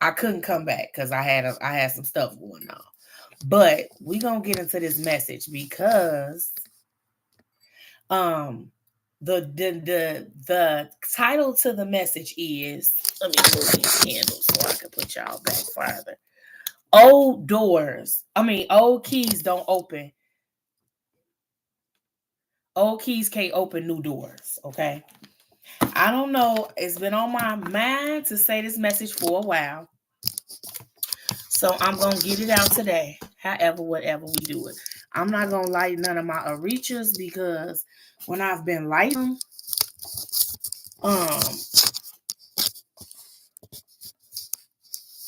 I couldn't come back because I had some stuff going on. But we gonna get into this message because um the title to the message is, let me move these candles so I can put y'all back farther. Old keys don't open. Old keys can't open new doors. Okay. I don't know. It's been on my mind to say this message for a while. So I'm going to get it out today. However, whatever we do it. I'm not going to light none of my Arichas because when I've been lighting,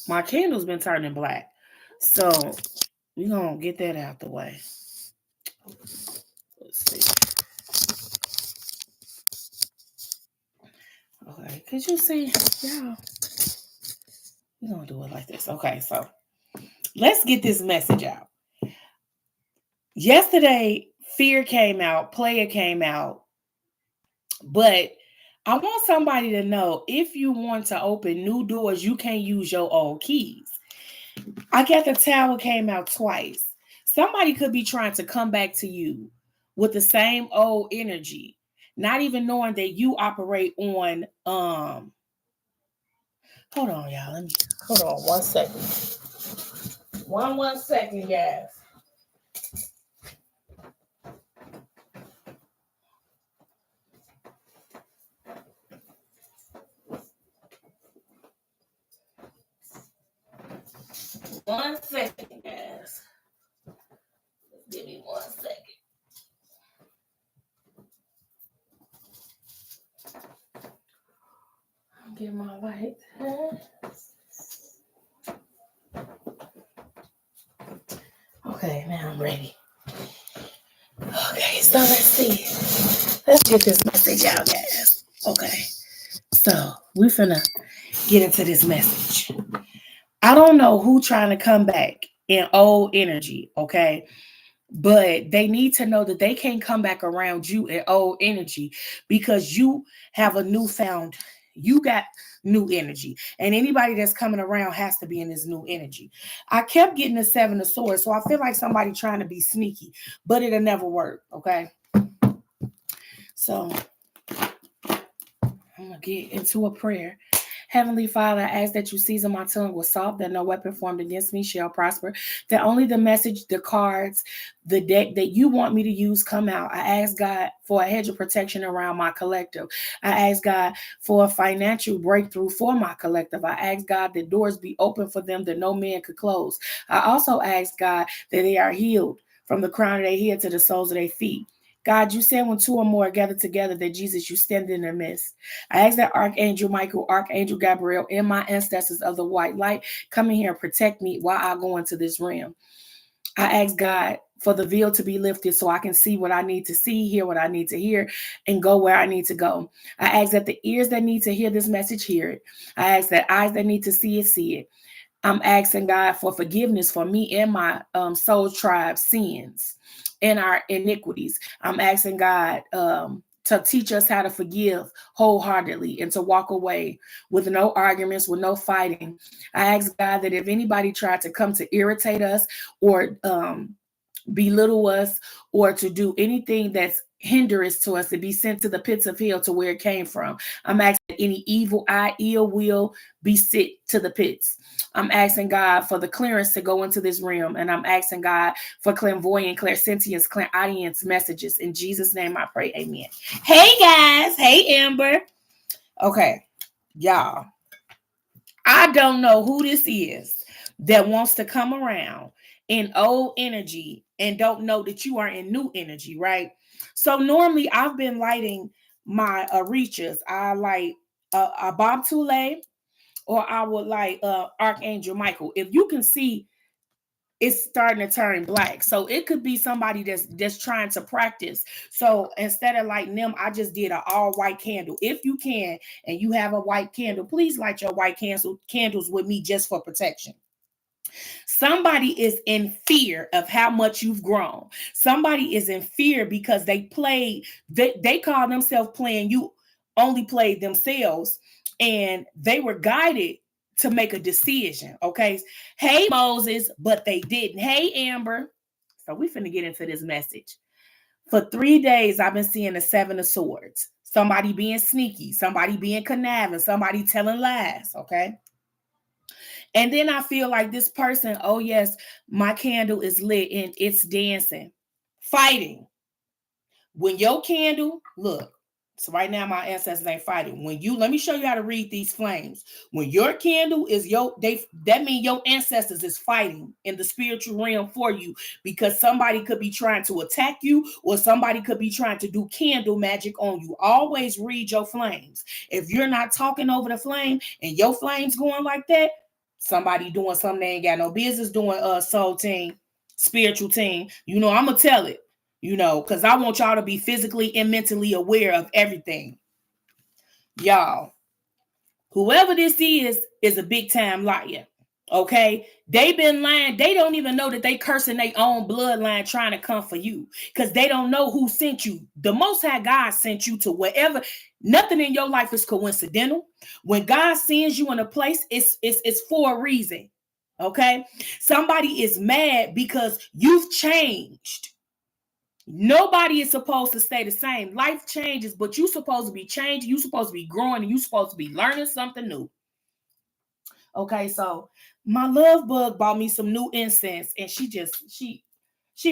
my candle's been turning black. So we're going to get that out the way. Let's see. Okay. Could you see? Yeah. We're going to do it like this. Okay. So let's get this message out. Yesterday, Fear came out, Player came out, but I want somebody to know if you want to open new doors, you can't use your old keys. I got the Tower came out twice. Somebody could be trying to come back to you with the same old energy, not even knowing that you operate on hold on, y'all. Hold on 1 second. 1 second, guys. One second, guys. Give me 1 second. I'll get my light. Okay, now I'm ready. Okay, so let's see. Let's get this message out, guys. Okay, so we finna get into this message. I don't know who trying to come back in old energy, okay? But they need to know that they can't come back around you in old energy because you have you got new energy. And anybody that's coming around has to be in this new energy. I kept getting the 7 of Swords, so I feel like somebody trying to be sneaky, but it'll never work, okay? So I'm going to get into a prayer. Heavenly Father, I ask that you season my tongue with salt, that no weapon formed against me shall prosper, that only the message, the cards, the deck that you want me to use come out. I ask God for a hedge of protection around my collective. I ask God for a financial breakthrough for my collective. I ask God that doors be open for them that no man could close. I also ask God that they are healed from the crown of their head to the soles of their feet. God, you said when 2 or more are gathered together that Jesus, you stand in their midst. I ask that Archangel Michael, Archangel Gabriel, and my ancestors of the white light come in here and protect me while I go into this realm. I ask God for the veil to be lifted so I can see what I need to see, hear what I need to hear, and go where I need to go. I ask that the ears that need to hear this message hear it. I ask that eyes that need to see it, see it. I'm asking God for forgiveness for me and my soul tribe sins and our iniquities. I'm asking God to teach us how to forgive wholeheartedly and to walk away with no arguments, with no fighting. I ask God that if anybody tried to come to irritate us or belittle us or to do anything that's hindrance to us, to be sent to the pits of hell to where it came from. I'm asking that any evil eye, ill will be sent to the pits. I'm asking God for the clearance to go into this realm, and I'm asking God for clairvoyant, clairsentience, clairaudience messages. In Jesus' name I pray, amen. Hey guys, hey Amber. Okay, y'all, I don't know who this is that wants to come around in old energy and don't know that you are in new energy, right? So normally I've been lighting my Arichas. I light a Bob Tule, or I would light Archangel Michael. If you can see, it's starting to turn black. So it could be somebody that's trying to practice. So instead of lighting them, I just did an all white candle. If you can, and you have a white candle, please light your white candles with me just for protection. Somebody is in fear of how much you've grown. Somebody is in fear because they call themselves playing. You only played themselves, and they were guided to make a decision. Okay. Hey, Moses, but they didn't. Hey, Amber. So we finna get into this message. For 3 days, I've been seeing the 7 of Swords. Somebody being sneaky, somebody being conniving, somebody telling lies. Okay. And then I feel like this person, oh yes, my candle is lit and it's dancing, fighting. When your candle, look, so right now my ancestors ain't fighting. When you, let me show you how to read these flames. When your candle is that means your ancestors is fighting in the spiritual realm for you, because somebody could be trying to attack you or somebody could be trying to do candle magic on you. Always read your flames. If you're not talking over the flame and your flame's going like that, somebody doing something they ain't got no business doing. Soul team, spiritual team, I'm gonna tell it. Because I want y'all to be physically and mentally aware of everything. Y'all, whoever this is a big time liar. Okay? They been lying. They don't even know that they cursing their own bloodline trying to come for you, because they don't know who sent you. The Most High God sent you to wherever. Nothing in your life is coincidental. When God sends you in a place, it's for a reason. Okay? Somebody is mad because you've changed. Nobody is supposed to stay the same. Life changes, but you're supposed to be changing. You're supposed to be growing, and you're supposed to be learning something new. Okay, so my love bug bought me some new incense, and she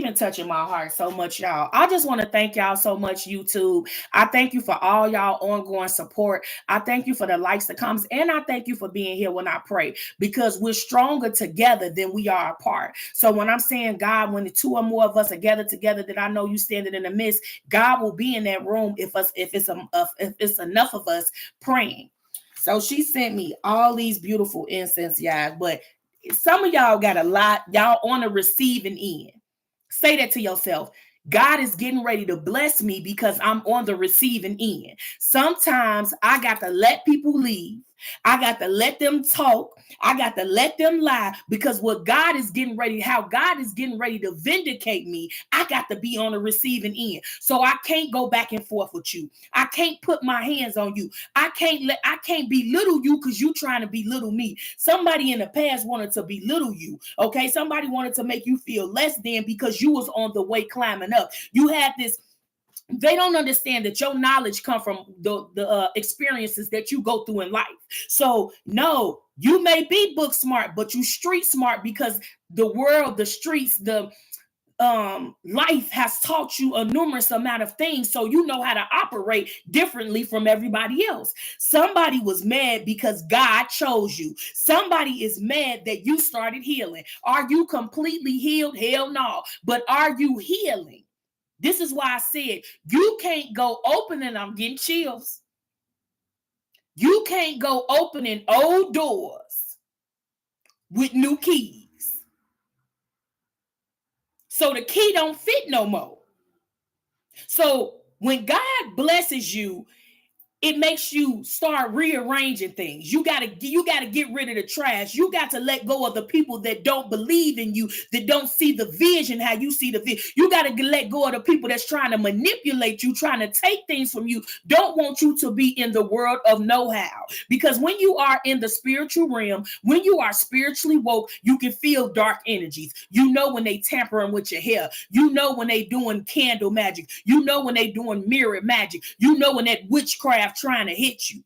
been touching my heart so much, y'all. I just want to thank y'all so much, YouTube. I thank you for all y'all ongoing support. I thank you for the likes, the comments, and I thank you for being here when I pray, because we're stronger together than we are apart. So when I'm saying, God, when the 2 or more of us are gathered together, that I know you standing in the midst, God will be in that room if it's enough of us praying. So she sent me all these beautiful incense, y'all. But some of y'all got a lot. Y'all on the receiving end. Say that to yourself. God is getting ready to bless me because I'm on the receiving end. Sometimes I got to let people leave. I got to let them talk. I got to let them lie, because how God is getting ready to vindicate me, I got to be on the receiving end. So I can't go back and forth with you. I can't put my hands on you. I can't belittle you because you trying to belittle me. Somebody in the past wanted to belittle you. Okay. Somebody wanted to make you feel less than because you was on the way climbing up. You had this. They don't understand that your knowledge come from the experiences that you go through in life. So no, you may be book smart, but you street smart, because the world, the streets, the life has taught you a numerous amount of things, so you know how to operate differently from everybody else. Somebody was mad because God chose you. Somebody is mad that you started healing. Are you completely healed? Hell no. But are you healing? This is why I said you can't go opening. I'm getting chills. You can't go opening old doors with new keys. So the key don't fit no more. So when God blesses you, it makes you start rearranging things. You gotta get rid of the trash. You got to let go of the people that don't believe in you, that don't see the vision how you see the vision. You got to let go of the people that's trying to manipulate you, trying to take things from you, don't want you to be in the world of know-how. Because when you are in the spiritual realm, when you are spiritually woke, you can feel dark energies. You know when they tampering with your hair. You know when they doing candle magic. You know when they doing mirror magic. You know when that witchcraft trying to hit you.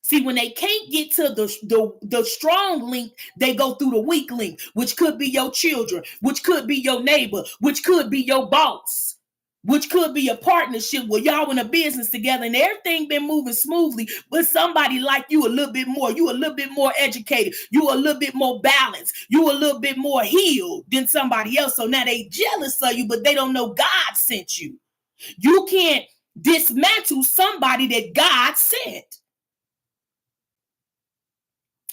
See, when they can't get to the strong link, they go through the weak link, which could be your children, which could be your neighbor, which could be your boss, which could be a partnership where y'all in a business together and everything been moving smoothly, but somebody like you a little bit more. You a little bit more educated. You a little bit more balanced. You a little bit more healed than somebody else. So now they jealous of you, but they don't know God sent you. You can't dismantle somebody that God sent.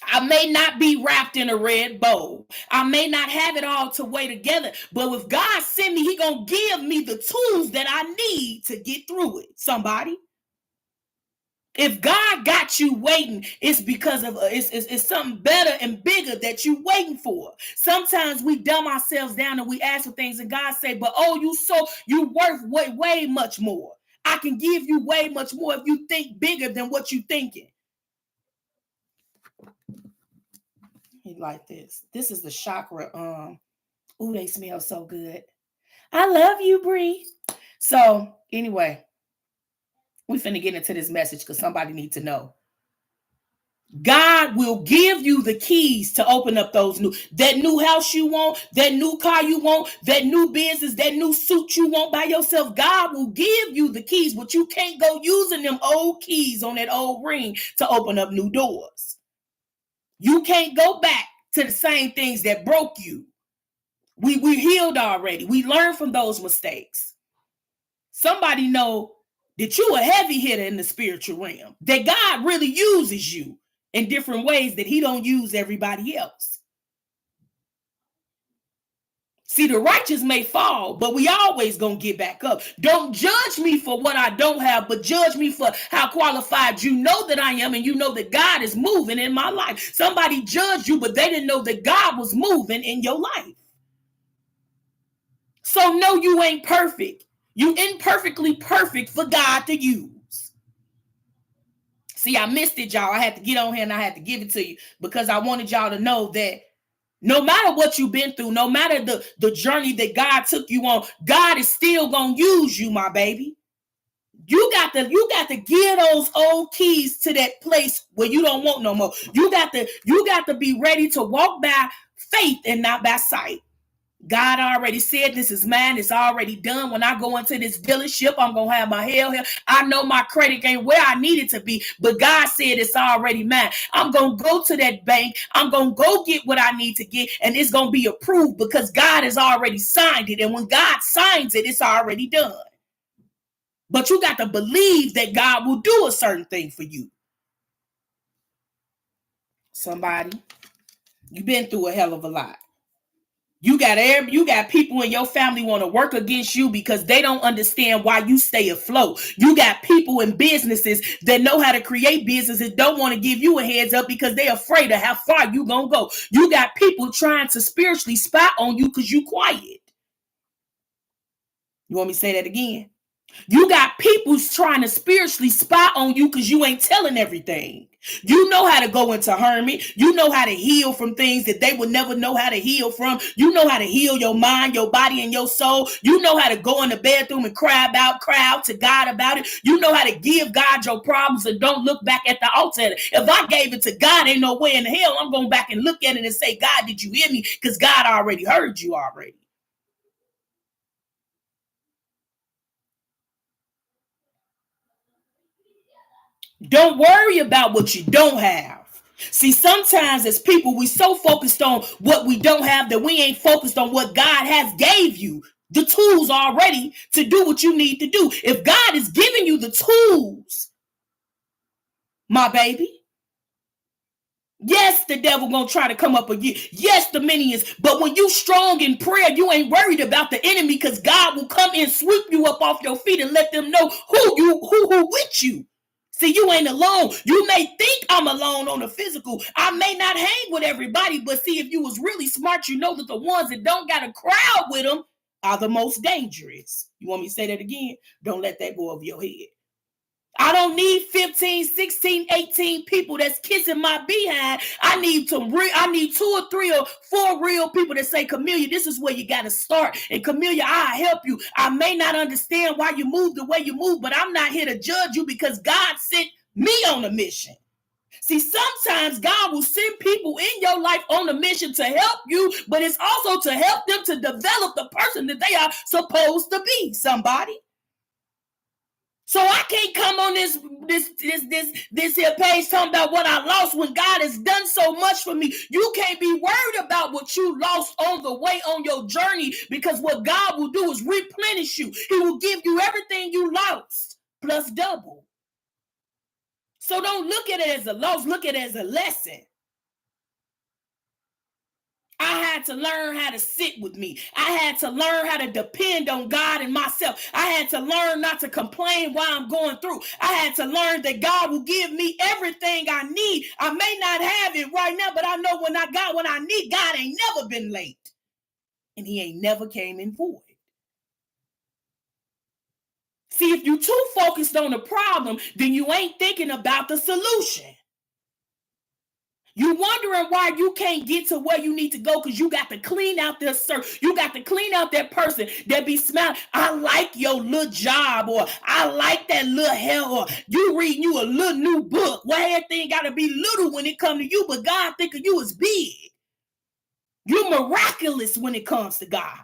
I may not be wrapped in a red bowl. I may not have it all to weigh together, but if God sent me, he gonna give me the tools that I need to get through it. Somebody. If God got you waiting, it's because of it's something better and bigger that you waiting for. Sometimes we dumb ourselves down and we ask for things, and God say, "But oh, you worth way much more. I can give you way much more if you think bigger than what you thinking." me like this. This is the chakra. Ooh, they smell so good. I love you, Bree. So anyway, we finna get into this message because somebody needs to know. God will give you the keys to open up that new house you want, that new car you want, that new business, that new suit you want by yourself. God will give you the keys, but you can't go using them old keys on that old ring to open up new doors. You can't go back to the same things that broke you. We healed already. We learned from those mistakes. Somebody know that you a heavy hitter in the spiritual realm, that God really uses you in different ways that he don't use everybody else. See, the righteous may fall, but we always gonna get back up. Don't judge me for what I don't have, but judge me for how qualified you know that I am, and you know that God is moving in my life. Somebody judged you, but they didn't know that God was moving in your life. So no, you ain't perfect. You imperfectly perfect for God to use. See, I missed it, y'all. I had to get on here and I had to give it to you because I wanted y'all to know that no matter what you've been through, no matter the journey that God took you on, God is still gonna use you, my baby. You got to give those old keys to that place where you don't want no more. You got to be ready to walk by faith and not by sight. God already said this is mine. It's already done. When I go into this dealership, I'm going to have my hell here. I know my credit ain't where I need it to be, but God said it's already mine. I'm going to go to that bank. I'm going to go get what I need to get, and it's going to be approved because God has already signed it. And when God signs it, it's already done. But you got to believe that God will do a certain thing for you. Somebody, you've been through a hell of a lot. You got people in your family want to work against you because they don't understand why you stay afloat. You got people in businesses that know how to create businesses, don't want to give you a heads up because they're afraid of how far you gonna go. You got people trying to spiritually spy on you because you quiet. You want me to say that again? You got people trying to spiritually spy on you because you ain't telling everything. You know how to go into hermit. You know how to heal from things that they would never know how to heal from. You know how to heal your mind, your body, and your soul. You know how to go in the bathroom and cry out to God about it. You know how to give God your problems and don't look back at the altar. If I gave it to God, ain't no way in hell I'm going back and look at it and say, God, did you hear me? Because God already heard you already. Don't worry about what you don't have. See, sometimes as people, we so focused on what we don't have that we ain't focused on what God has gave you. The tools already to do what you need to do. If God is giving you the tools, my baby, yes, the devil gonna try to come up again. Yes, the minions. But when you strong in prayer, you ain't worried about the enemy because God will come and sweep you up off your feet and let them know who with you. See, you ain't alone. You may think I'm alone on the physical. I may not hang with everybody, but see, if you was really smart, you know that the ones that don't got a crowd with them are the most dangerous. You want me to say that again? Don't let that go over your head. I don't need 15, 16, 18 people that's kissing my behind. I need 2 or 3 or 4 real people that say, Camellia, this is where you got to start. And Camellia, I'll help you. I may not understand why you move the way you move, but I'm not here to judge you because God sent me on a mission. See, sometimes God will send people in your life on a mission to help you, but it's also to help them to develop the person that they are supposed to be. Somebody. So I can't come on this here page talking about what I lost when God has done so much for me. You can't be worried about what you lost on the way on your journey because what God will do is replenish you. He will give you everything you lost plus double. So don't look at it as a loss. Look at it as a lesson. I had to learn how to sit with me. I had to learn how to depend on God and myself. I had to learn not to complain while I'm going through. I had to learn that God will give me everything I need. I may not have it right now, but I know when I need, God ain't never been late. And he ain't never came in void. See, if you're too focused on the problem, then you ain't thinking about the solution. You wondering why you can't get to where you need to go because you got to clean out this search. You got to clean out that person that be smiling. I like your little job, or I like that little hair, or you reading you a little new book. Well, everything got to be little when it comes to you, but God think of you as big. You're miraculous when it comes to God.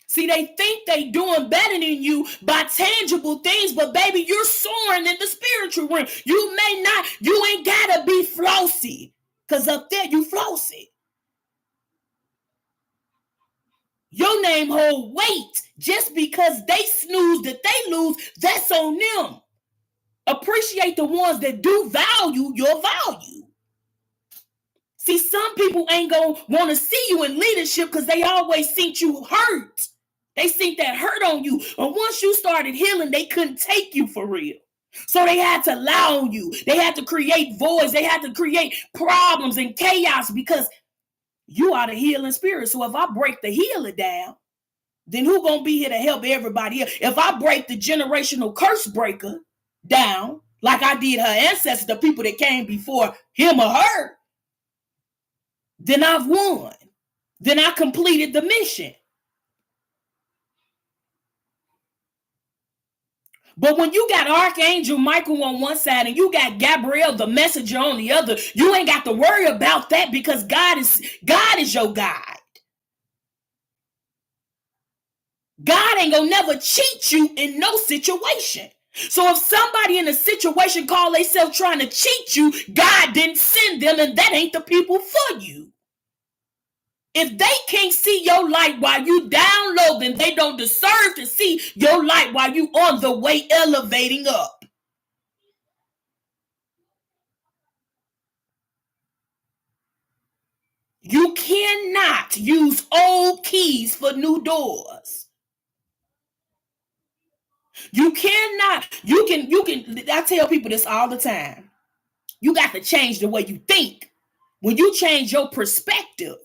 See, they think they doing better than you by tangible things, but baby, you're soaring in the spiritual realm. You ain't gotta be flossy, because up there you flossy. Your name hold weight. Just because they snooze that they lose, that's on them. Appreciate the ones that do value your value. See, some people ain't gonna want to see you in leadership because they always think you hurt. They think that hurt on you. And once you started healing, they couldn't take you for real. So they had to lie on you. They had to create voids. They had to create problems and chaos because you are the healing spirit. So if I break the healer down, then who gonna be here to help everybody else? If I break the generational curse breaker down, like I did her ancestors, the people that came before him or her, then I've won. Then I completed the mission. But when you got Archangel Michael on one side and you got Gabriel the messenger on the other, you ain't got to worry about that because God is your guide. God ain't gonna never cheat you in no situation. So if somebody in a situation call themselves trying to cheat you, God didn't send them, and that ain't the people for you. If they can't see your light while you down low, then they don't deserve to see your light while you on the way elevating up. You cannot use old keys for new doors. You cannot. You can. I tell people this all the time. You got to change the way you think. When you change your perspective,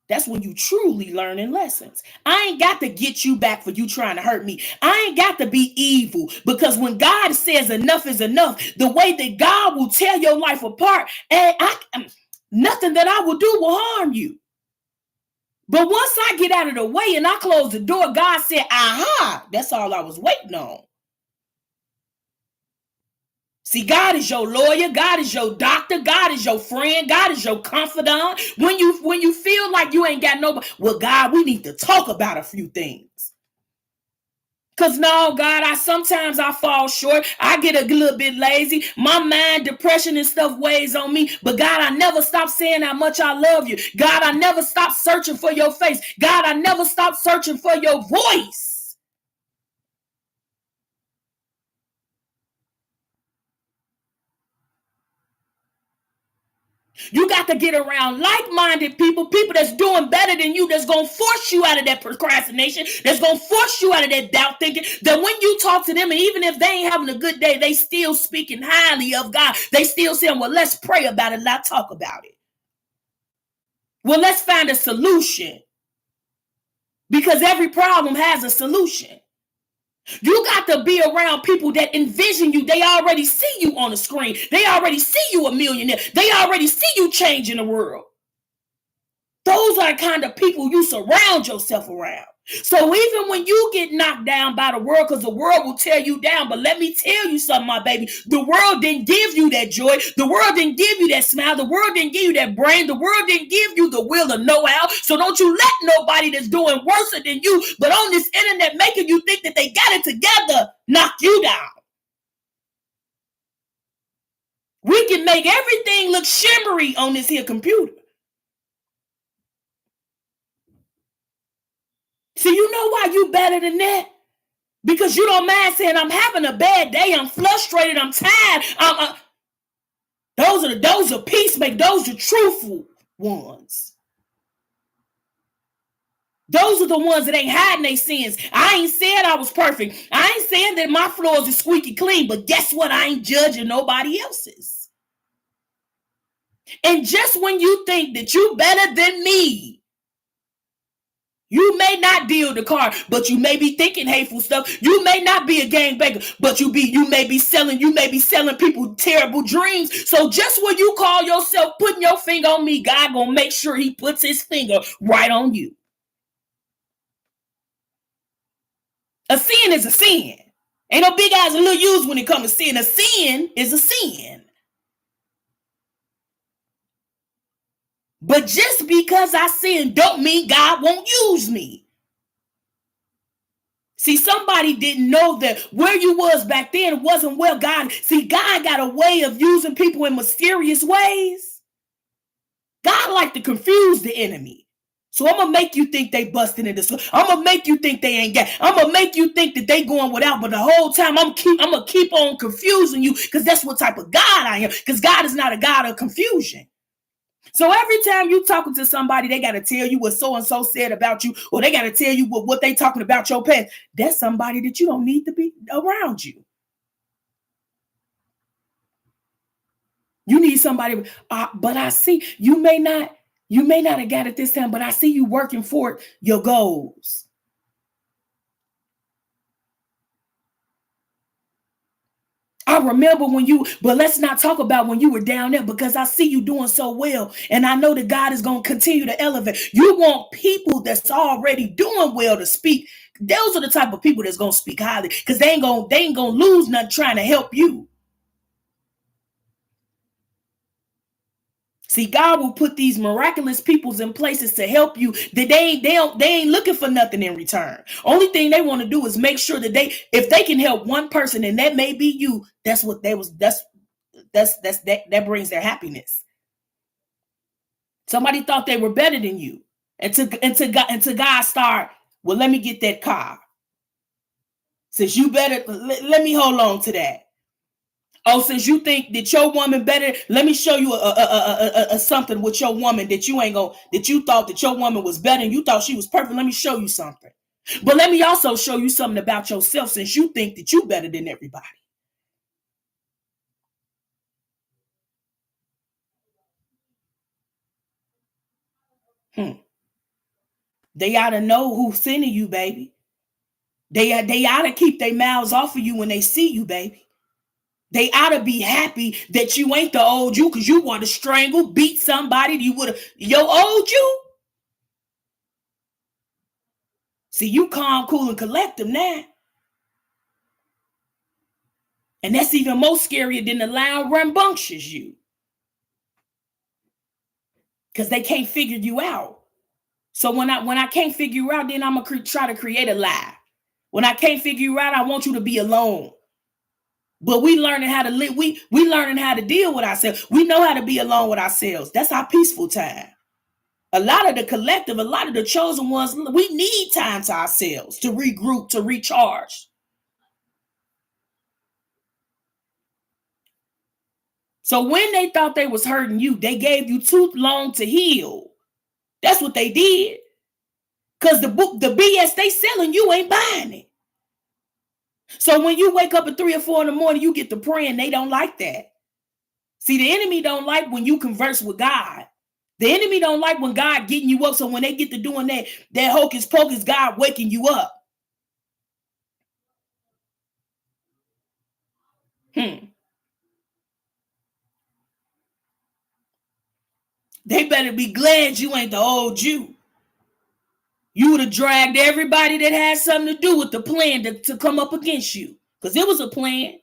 that's when you truly learning lessons. I ain't got to get you back for you trying to hurt me. I ain't got to be evil, because when God says enough is enough, the way that God will tear your life apart, and nothing that I will do will harm you. But once I get out of the way and I close the door, God said, aha, that's all I was waiting on. See, God is your lawyer, God is your doctor, God is your friend, God is your confidant. When you feel like you ain't got nobody, well, God, we need to talk about a few things. Because no, God, sometimes I fall short. I get a little bit lazy. My mind, depression and stuff weighs on me. But God, I never stop saying how much I love you. God, I never stop searching for your face. God, I never stop searching for your voice. You got to get around like-minded people that's doing better than you, that's going to force you out of that procrastination, that's going to force you out of that doubt thinking, that when you talk to them, and even if they ain't having a good day, they still speaking highly of God. They still saying, well, let's pray about it, let's talk about it. Well, let's find a solution, because every problem has a solution. You got to be around people that envision you. They already see you on the screen. They already see you a millionaire. They already see you changing the world. Those are the kind of people you surround yourself around. So even when you get knocked down by the world, because the world will tear you down, but let me tell you something, my baby, the world didn't give you that joy. The world didn't give you that smile. The world didn't give you that brain. The world didn't give you the will to know how. So don't you let nobody that's doing worse than you, but on this internet making you think that they got it together, knock you down. We can make everything look shimmery on this here computer. So you know why you better than that? Because you don't mind saying, I'm having a bad day, I'm frustrated, I'm tired. Those are peacemakers, those are truthful ones. Those are the ones that ain't hiding their sins. I ain't said I was perfect. I ain't saying that my floors are squeaky clean, but guess what? I ain't judging nobody else's. And just when you think that you better than me, You may not deal the card, but you may be thinking hateful stuff. You may not be a gangbanger, but you may be selling people terrible dreams. So just when you call yourself putting your finger on me, God gonna make sure he puts his finger right on you. A sin is a sin. Ain't no big eyes and little U's when it comes to sin. A sin is a sin. But just because I sin don't mean God won't use me. See, somebody didn't know that where you was back then wasn't well. God got a way of using people in mysterious ways. God like to confuse the enemy. So I'm gonna make you think they busting into this. I'm gonna make you think they ain't got. I'm gonna make you think that they going without. But the whole time I'm gonna keep on confusing you, because that's what type of God I am. Because God is not a God of confusion. So every time you talking to somebody, they got to tell you what so-and-so said about you, or they got to tell you what they talking about your past. That's somebody that you don't need to be around you. You need somebody, but I see you may not have got it this time, but I see you working for your goals. I remember but let's not talk about when you were down there, because I see you doing so well. And I know that God is going to continue to elevate. You want people that's already doing well to speak. Those are the type of people that's going to speak highly, because they ain't going to lose nothing trying to help you. See, God will put these miraculous peoples in places to help you that they ain't looking for nothing in return. Only thing they want to do is make sure that if they can help one person, and that may be you, that brings their happiness. Somebody thought they were better than you. And to God start, well, let me get that car. Since you better, let me hold on to that. Oh, since you think that your woman better, let me show you a something with your woman that you thought that your woman was better and you thought she was perfect. Let me show you something. But let me also show you something about yourself, since you think that you better than everybody. They ought to know who's sending you, baby. They ought to keep their mouths off of you when they see you, baby. They ought to be happy that you ain't the old you, because you want to strangle, beat somebody. Your old you. See, you calm, cool, and collective now. And that's even more scarier than the loud, rambunctious you. Because they can't figure you out. So when I can't figure you out, then I'm going to try to create a lie. When I can't figure you out, I want you to be alone. But we learning how to live. We learning how to deal with ourselves. We know how to be alone with ourselves. That's our peaceful time. A lot of the collective, a lot of the chosen ones, we need time to ourselves to regroup, to recharge. So when they thought they was hurting you, they gave you too long to heal. That's what they did. Because the BS they selling, you ain't buying it. So when you wake up at 3 or 4 in the morning, you get to praying. They don't like that. See, the enemy don't like when you converse with God. The enemy don't like when God getting you up. So when they get to doing that hocus pocus, God waking you up. They better be glad you ain't the old you. You would have dragged everybody that had something to do with the plan to come up against you. Because it was a plan.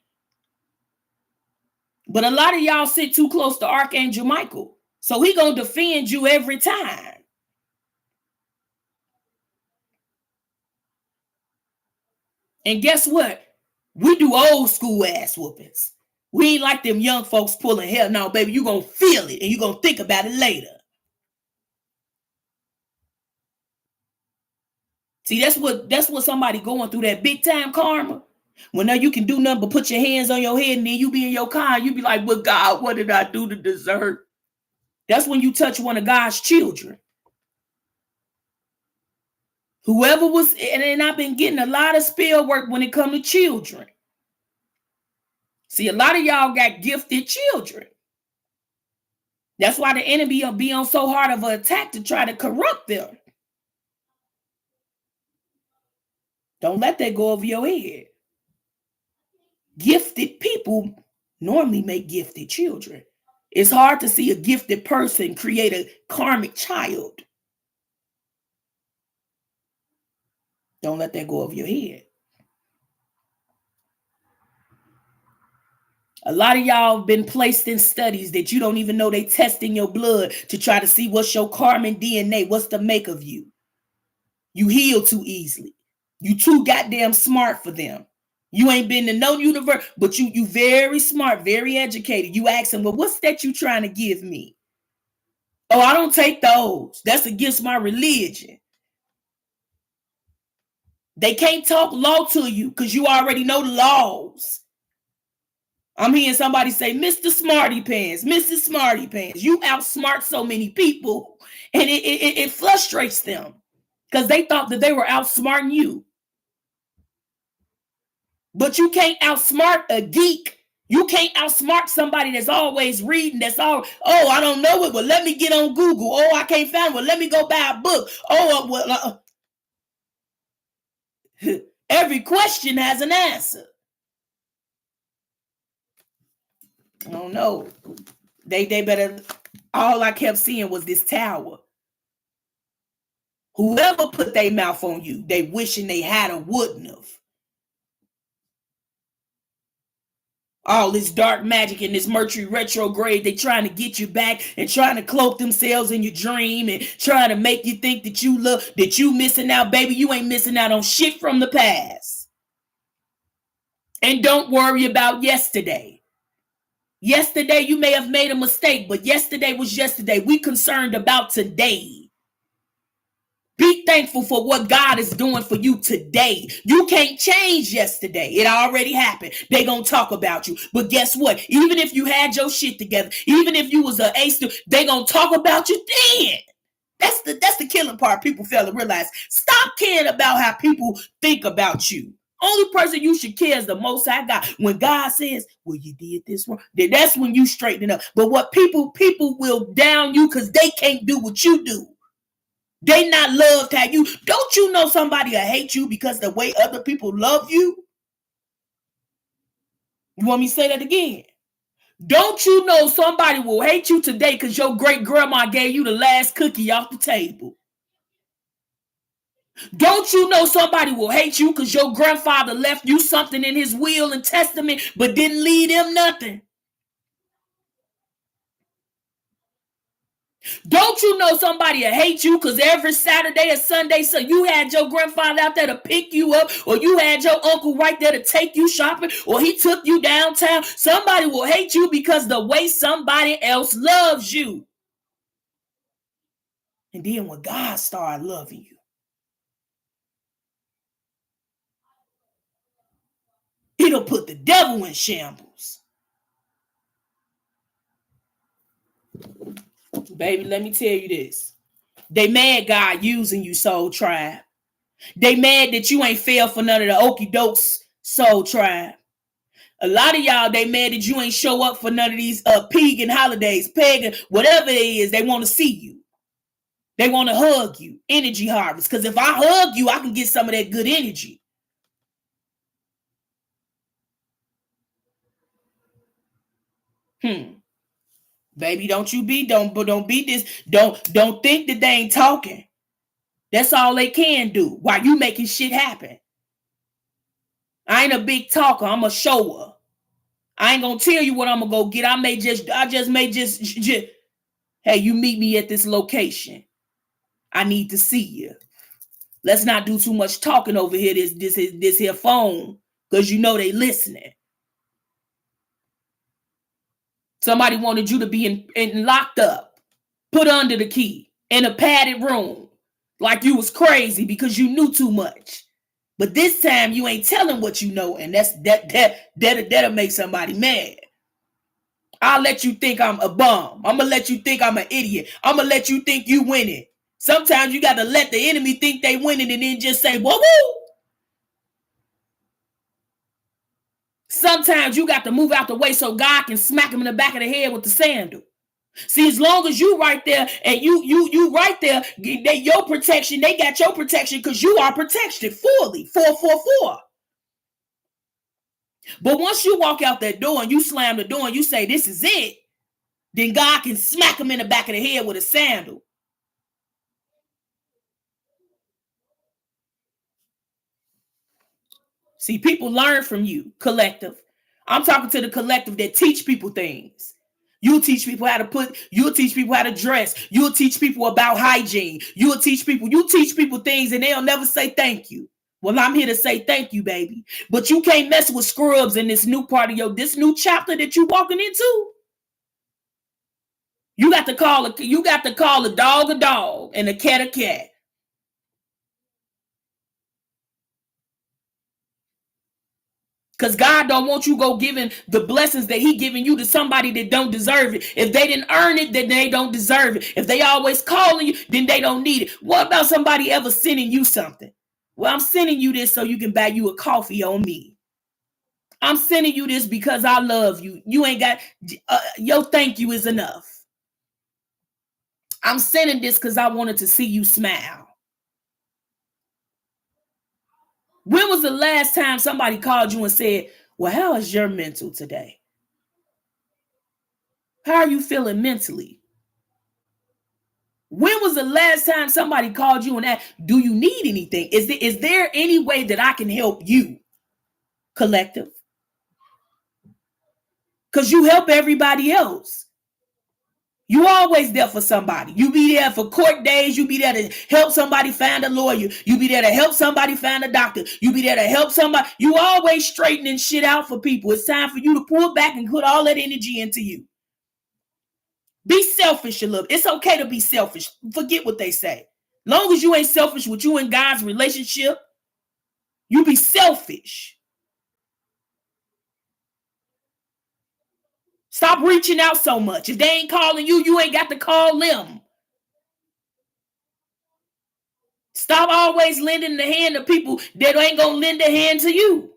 But a lot of y'all sit too close to Archangel Michael. So he gonna defend you every time. And guess what? We do old school ass whoopings. We ain't like them young folks pulling hair. No, baby, you gonna feel it and you gonna think about it later. See, that's what somebody going through, that big time karma. When now you can do nothing but put your hands on your head, and then you be in your car and you be like, well, God, what did I do to deserve? That's when you touch one of God's children. Whoever was, and I've been getting a lot of spell work when it comes to children. See, a lot of y'all got gifted children. That's why the enemy will be on so hard of an attack to try to corrupt them. Don't let that go over your head. Gifted people normally make gifted children. It's hard to see a gifted person create a karmic child. Don't let that go over your head. A lot of y'all have been placed in studies that you don't even know they testing your blood to try to see what's your karma and DNA, what's the make of you. You heal too easily. You too goddamn smart for them. You ain't been to no universe, but you very smart, very educated. You ask them, well, what's that you trying to give me? Oh, I don't take those. That's against my religion. They can't talk law to you because you already know the laws. I'm hearing somebody say, Mr. Smarty Pants, Mrs. Smarty Pants. You outsmart so many people, and it frustrates them because they thought that they were outsmarting you. But you can't outsmart a geek. You can't outsmart somebody that's always reading, that's all, oh, I don't know it, well, let me get on Google. Oh, I can't find it. Well, let me go buy a book. Oh, well, every question has an answer. I don't know. They better, all I kept seeing was this tower. Whoever put their mouth on you, they wishing they had or wouldn't have. All this dark magic and this Mercury retrograde, they trying to get you back and trying to cloak themselves in your dream and trying to make you think that you missing out. Baby, you ain't missing out on shit from the past. And don't worry about yesterday. Yesterday, you may have made a mistake, but yesterday was yesterday. We concerned about today. Be thankful for what God is doing for you today. You can't change yesterday. It already happened. They gonna talk about you. But guess what? Even if you had your shit together, even if you was an ace, they gonna talk about you then. That's the killing part. People fail to realize. Stop caring about how people think about you. Only person you should care is the Most High God. When God says, well, you did this wrong, then that's when you straighten up. But what people will down you because they can't do what you do. They not loved how you. Don't you know somebody will hate you because the way other people love you? You want me to say that again? Don't you know somebody will hate you today because your great grandma gave you the last cookie off the table? Don't you know somebody will hate you because your grandfather left you something in his will and testament but didn't leave him nothing? Don't you know somebody will hate you because every Saturday or Sunday, so you had your grandfather out there to pick you up, or you had your uncle right there to take you shopping, or he took you downtown? Somebody will hate you because the way somebody else loves you. And then when God started loving you, it'll put the devil in shambles. Baby, let me tell you this. They mad God using you, Soul Tribe. They mad that you ain't fell for none of the okie dokes, Soul Tribe. A lot of y'all, they mad that you ain't show up for none of these pagan holidays, pagan, whatever it is, they want to see you. They want to hug you, energy harvest. Because if I hug you, I can get some of that good energy. Baby, don't be this. Don't think that they ain't talking. That's all they can do while you making shit happen. I ain't a big talker. I'm a shower. I ain't gonna tell you what I'm gonna go get. I just may hey, you meet me at this location. I need to see you. Let's not do too much talking over here. This here phone, because you know they listening. Somebody wanted you to be in locked up, put under the key in a padded room, like you was crazy because you knew too much. But this time you ain't telling what you know, and that'll make somebody mad. I'll let you think I'm a bum. I'm gonna let you think I'm an idiot. I'm gonna let you think you winning. Sometimes you gotta let the enemy think they winning and then just say, whoa, whoa. Sometimes you got to move out the way so God can smack him in the back of the head with the sandal. See, as long as you right there and you right there, your protection, they got your protection because you are protected fully. 444. But once you walk out that door and you slam the door and you say, this is it, then God can smack them in the back of the head with a sandal. See, people learn from you, collective. I'm talking to the collective that teach people things. You'll teach people how to you'll teach people how to dress. You'll teach people about hygiene. You teach people things and they'll never say thank you. Well, I'm here to say thank you, baby. But you can't mess with scrubs in this new part of this new chapter that you're walking into. You got to call a dog and a cat a cat. Because God don't want you go giving the blessings that he giving you to somebody that don't deserve it. If they didn't earn it, then they don't deserve it. If they always calling you, then they don't need it. What about somebody ever sending you something? Well, I'm sending you this so you can buy you a coffee on me. I'm sending you this because I love you. You ain't got, your thank you is enough. I'm sending this because I wanted to see you smile. When was the last time somebody called you and said, well, how is your mental today? How are you feeling mentally? When was the last time somebody called you and asked, do you need anything? Is there any way that I can help you, collective? Because you help everybody else. You always there for somebody. You be there for court days. You be there to help somebody find a lawyer. You be there to help somebody find a doctor. You be there to help somebody. You always straightening shit out for people. It's time for you to pull back and put all that energy into you. Be selfish a little. It's okay to be selfish. Forget what they say. Long as you ain't selfish with you and God's relationship, you be selfish. Stop reaching out so much. If they ain't calling you, you ain't got to call them. Stop always lending the hand to people that ain't going to lend a hand to you.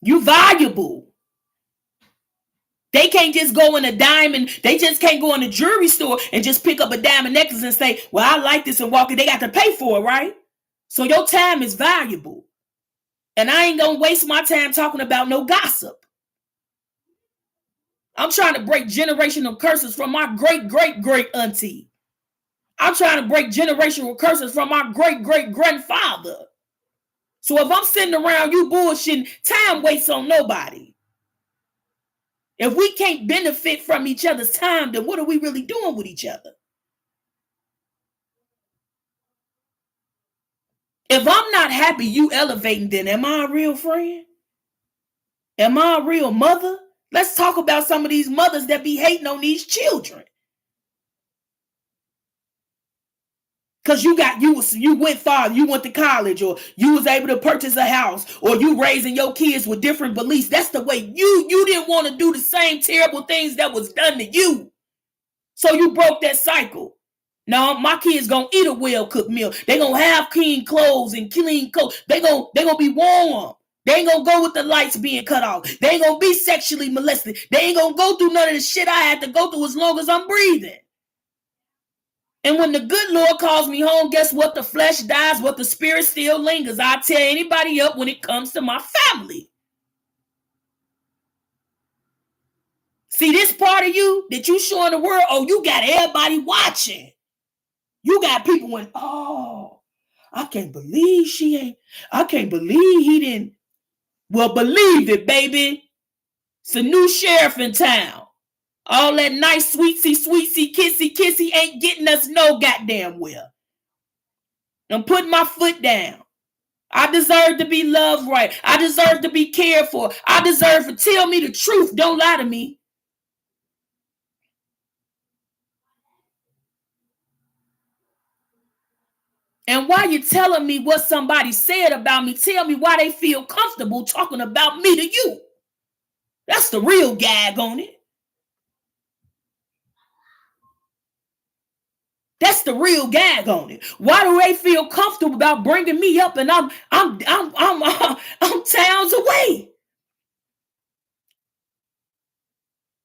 You valuable. They can't just go in a diamond. They just can't go in a jewelry store and just pick up a diamond necklace and say, well, I like this and walk it. They got to pay for it, right? So your time is valuable. And I ain't going to waste my time talking about no gossip. I'm trying to break generational curses from my great auntie. I'm trying to break generational curses from my great grandfather. So if I'm sitting around you bullshitting, time waits on nobody. If we can't benefit from each other's time, then what are we really doing with each other? If I'm not happy you elevating, then am I a real friend? Am I a real mother? Let's talk about some of these mothers that be hating on these children. Because you went far, you went to college, or you was able to purchase a house, or you raising your kids with different beliefs. That's the way you didn't want to do the same terrible things that was done to you. So you broke that cycle. No, my kids gonna eat a well-cooked meal. They gonna have clean clothes and clean coats. They gonna be warm. They ain't gonna go with the lights being cut off. They ain't gonna be sexually molested. They ain't gonna go through none of the shit I had to go through as long as I'm breathing. And when the good Lord calls me home, guess what? The flesh dies, but the spirit still lingers. I tear anybody up when it comes to my family. See this part of you that you showing the world? Oh, you got everybody watching. You got people when, oh, I can't believe I can't believe he didn't. Well, believe it, baby. It's a new sheriff in town. All that nice sweetsy, kissy ain't getting us no goddamn well. I'm putting my foot down. I deserve to be loved right. I deserve to be cared for. I deserve to tell me the truth. Don't lie to me. And while you're telling me what somebody said about me, tell me why they feel comfortable talking about me to you. That's the real gag on it. That's the real gag on it. Why do they feel comfortable about bringing me up and I'm towns away?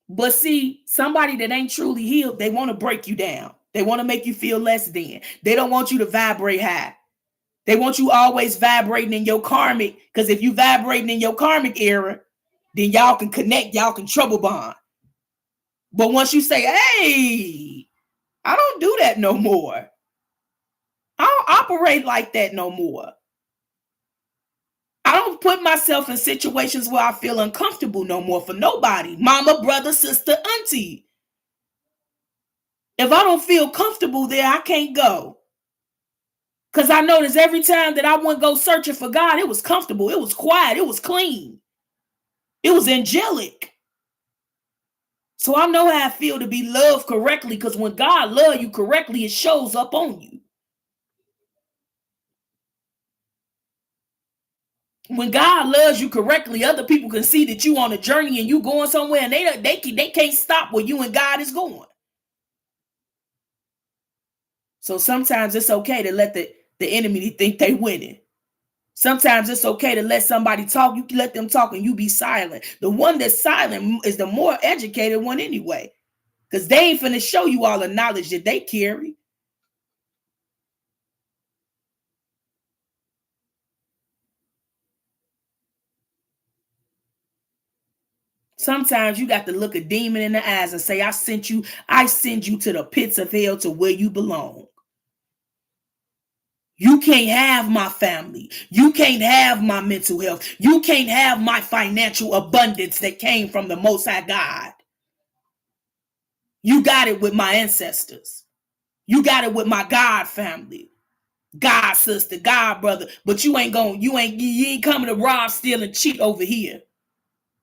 But see, somebody that ain't truly healed, they want to break you down. They want to make you feel less than. They don't want you to vibrate high. They want you always vibrating in your karmic, because if you vibrating in your karmic era, then y'all can connect, y'all can trouble bond. But once you say, hey, I don't do that no more. I don't operate like that no more. I don't put myself in situations where I feel uncomfortable no more for nobody. Mama, brother, sister, auntie. If I don't feel comfortable there, I can't go. Because I noticed every time that I went go searching for God, it was comfortable. It was quiet. It was clean. It was angelic. So I know how I feel to be loved correctly, because when God loves you correctly, it shows up on you. When God loves you correctly, other people can see that you on a journey and you going somewhere, and they can't stop where you and God is going. So sometimes it's okay to let the enemy think they winning. Sometimes it's okay to let somebody talk. You can let them talk and you be silent. The one that's silent is the more educated one anyway, because they ain't finna show you all the knowledge that they carry. Sometimes you got to look a demon in the eyes and say, I send you to the pits of hell, to where you belong. You can't have my family. You can't have my mental health. You can't have my financial abundance that came from the Most High God. You got it with my ancestors. You got it with my God family, God sister, God brother. But you ain't coming to rob, steal, and cheat over here.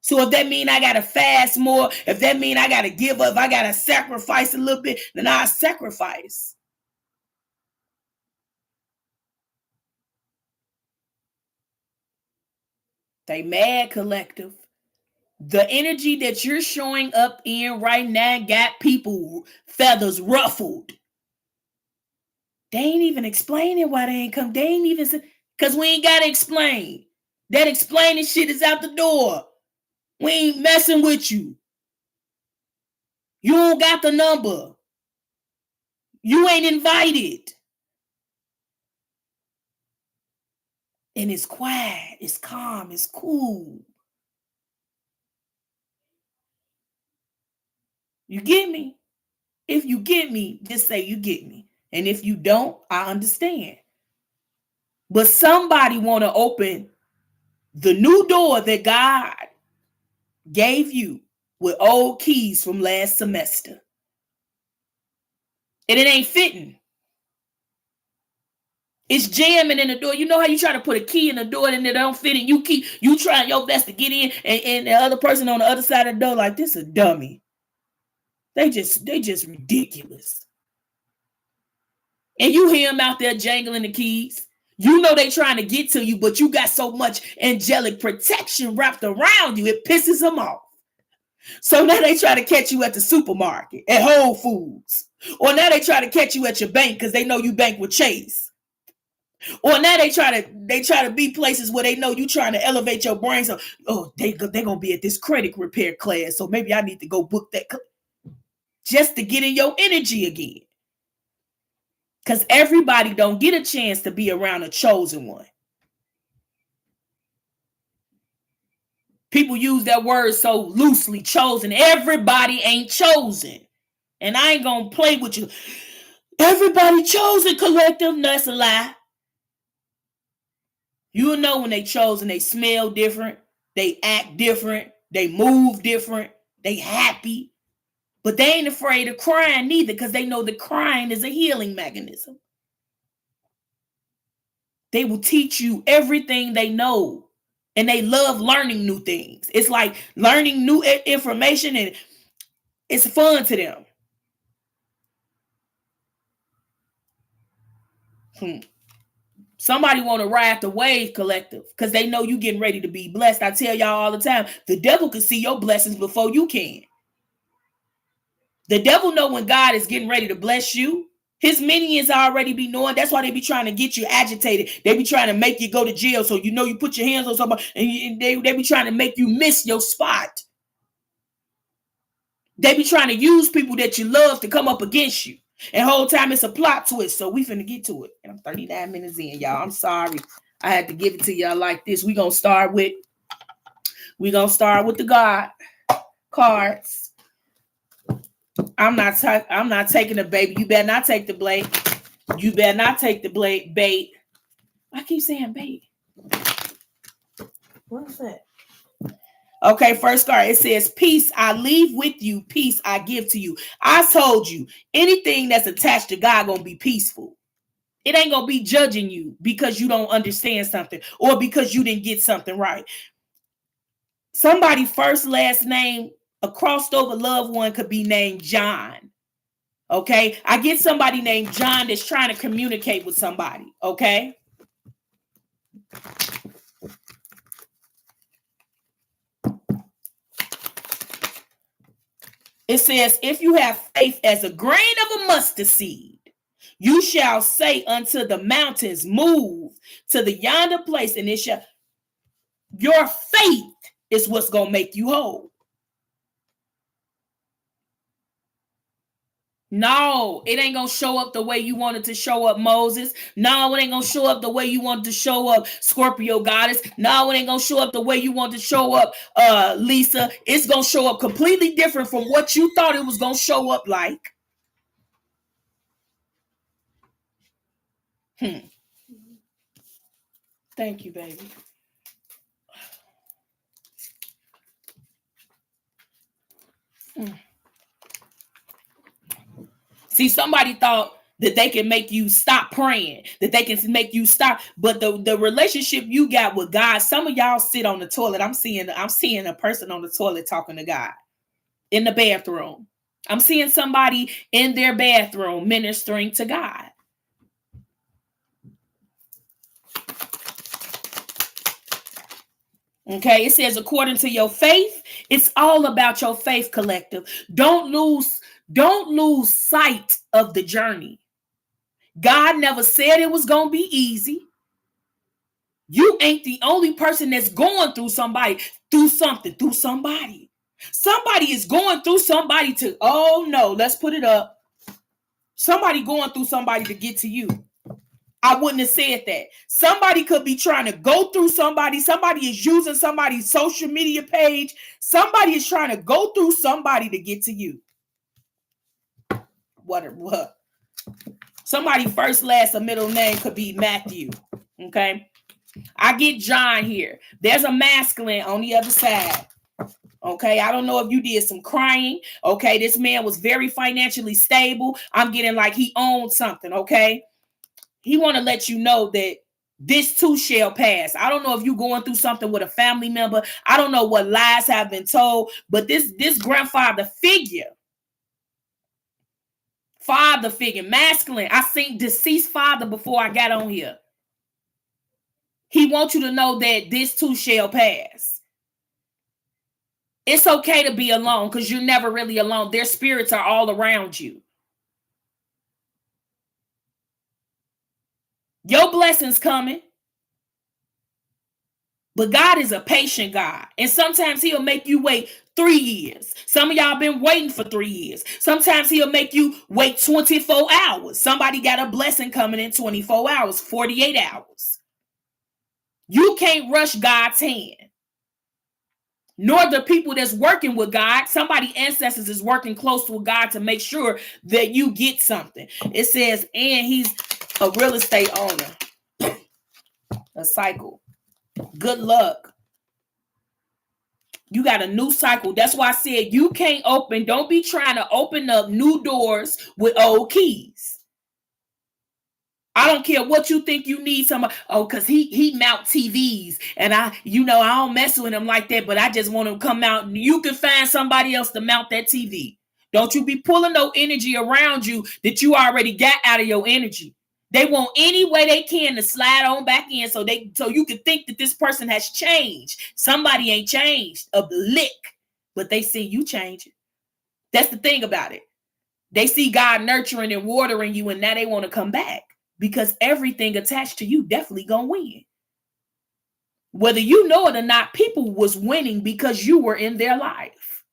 So if that mean I got to fast more, if that mean I got to give up, if I got to sacrifice a little bit, then I sacrifice. They mad, collective. The energy that you're showing up in right now got people feathers ruffled. They ain't even explaining why they ain't come. They ain't even, because we ain't got to explain. That explaining shit is out the door. We ain't messing with you. You don't got the number. You ain't invited. And it's quiet, it's calm, it's cool. You get me? If you get me, just say you get me. And if you don't, I understand. But somebody want to open the new door that God gave you with old keys from last semester. And it ain't fitting. It's jamming in the door. You know how you try to put a key in the door and it don't fit, and you trying your best to get in, and the other person on the other side of the door like, this a dummy. They just ridiculous. And you hear them out there jangling the keys. You know they trying to get to you, but you got so much angelic protection wrapped around you, it pisses them off. So now they try to catch you at the supermarket, at Whole Foods. Or now they try to catch you at your bank because they know you bank with Chase. Or now they try to be places where they know you trying to elevate your brain. So, they're going to be at this credit repair class, so maybe I need to go book that just to get in your energy again. Because everybody don't get a chance to be around a chosen one. People use that word so loosely, chosen. Everybody ain't chosen. And I ain't going to play with you. Everybody chosen, collective. That's a lie. You'll know when they chosen. They smell different. They act different. They move different. They happy. But they ain't afraid of crying neither, because they know the crying is a healing mechanism. They will teach you everything they know. And they love learning new things. It's like learning new information, and it's fun to them. Somebody want to ride the wave, collective, because they know you getting ready to be blessed. I tell y'all all the time, the devil can see your blessings before you can. The devil know when God is getting ready to bless you. His minions already be knowing. That's why they be trying to get you agitated. They be trying to make you go to jail, so you know you put your hands on somebody, and they be trying to make you miss your spot. They be trying to use people that you love to come up against you. And whole time it's a plot twist. So we finna get to it. And I'm 39 minutes in, y'all. I'm sorry. I had to give it to y'all like this. We gonna start with the God cards. I'm not taking the baby. You better not take the blade. You better not take the blade bait. I keep saying bait. What's that? Okay, first card. It says, peace I leave with you. Peace I give to you. I told you, anything that's attached to God gonna be peaceful. It ain't gonna be judging you because you don't understand something or because you didn't get something right. Somebody first last name, a crossed over loved one could be named John. Okay, I get somebody named John that's trying to communicate with somebody. Okay. It says, if you have faith as a grain of a mustard seed, you shall say unto the mountains, move to the yonder place, and it shall. Your faith is what's going to make you whole. No, it ain't going to show up the way you wanted to show up, Moses. No, it ain't going to show up the way you wanted to show up, Scorpio goddess. No, it ain't going to show up the way you wanted to show up, Lisa. It's going to show up completely different from what you thought it was going to show up like. Thank you, baby. See, somebody thought that they can make you stop praying, that they can make you stop. But the relationship you got with God, some of y'all sit on the toilet. I'm seeing a person on the toilet talking to God in the bathroom. I'm seeing somebody in their bathroom ministering to God. Okay, it says, according to your faith, it's all about your faith, collective. Don't lose sight of the journey. God never said it was going to be easy. You ain't the only person that's going through somebody, through something, through somebody. Somebody is going through somebody to, oh no, let's put it up. Somebody going through somebody to get to you. I wouldn't have said that. Somebody could be trying to go through somebody. Somebody is using somebody's social media page. Somebody is trying to go through somebody to get to you. What? Somebody first, last, or middle name could be Matthew. Okay. I get John here. There's a masculine on the other side. Okay. I don't know if you did some crying. Okay. This man was very financially stable. I'm getting like he owned something. Okay. He want to let you know that this too shall pass. I don't know if you're going through something with a family member. I don't know what lies have been told, but this grandfather figure, father figure, masculine. I seen deceased father before I got on here. He wants you to know that this too shall pass. It's okay to be alone because you're never really alone. Their spirits are all around you. Your blessings coming. But God is a patient God. And sometimes he'll make you wait 3 years. Some of y'all been waiting for 3 years. Sometimes he'll make you wait 24 hours. Somebody got a blessing coming in 24 hours, 48 hours. You can't rush God's hand. Nor the people that's working with God. Somebody ancestors is working close with God to make sure that you get something. It says, and he's a real estate owner. A cycle. Good luck. You got a new cycle. That's why I said you can't open. Don't be trying to open up new doors with old keys. I don't care what you think you need. Because he mount TVs. And I don't mess with him like that. But I just want him to come out. You can find somebody else to mount that TV. Don't you be pulling no energy around you that you already got out of your energy. They want any way they can to slide on back in so you can think that this person has changed. Somebody ain't changed a lick, but they see you changing. That's the thing about it. They see God nurturing and watering you, and now they want to come back because everything attached to you definitely gonna win. Whether you know it or not, people was winning because you were in their life.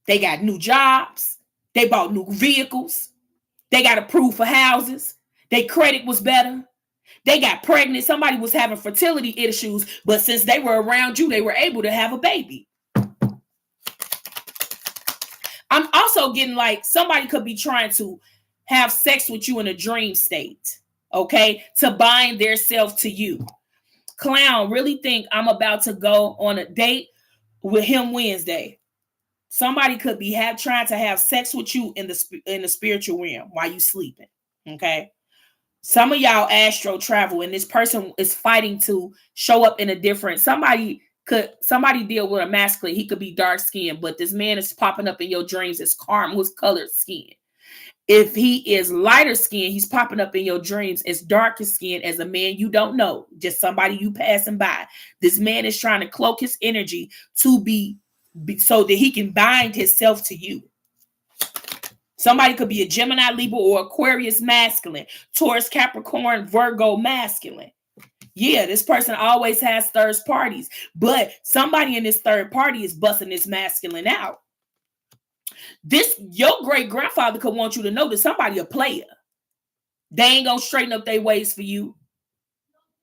They got new jobs. They bought new vehicles. They got approved for houses. Their credit was better. They got pregnant. Somebody was having fertility issues, but since they were around you, they were able to have a baby. I'm also getting like somebody could be trying to have sex with you in a dream state, okay, to bind their self to you. Clown, really think I'm about to go on a date with him Wednesday. Somebody could be trying to have sex with you in the spiritual realm while you sleeping, okay? Some of y'all astro travel, and this person is fighting to show up in a different. Somebody deal with a masculine. He could be dark skinned, but this man is popping up in your dreams as caramel colored skin. If he is lighter skin, he's popping up in your dreams as darker skin, as a man you don't know, just somebody you passing by. This man is trying to cloak his energy to be so that he can bind himself to you. Somebody could be a Gemini, Libra, or Aquarius masculine, Taurus, Capricorn, Virgo masculine. Yeah, this person always has third parties, but somebody in this third party is busting this masculine out. Your great grandfather could want you to know that somebody a player. They ain't gonna straighten up their ways for you.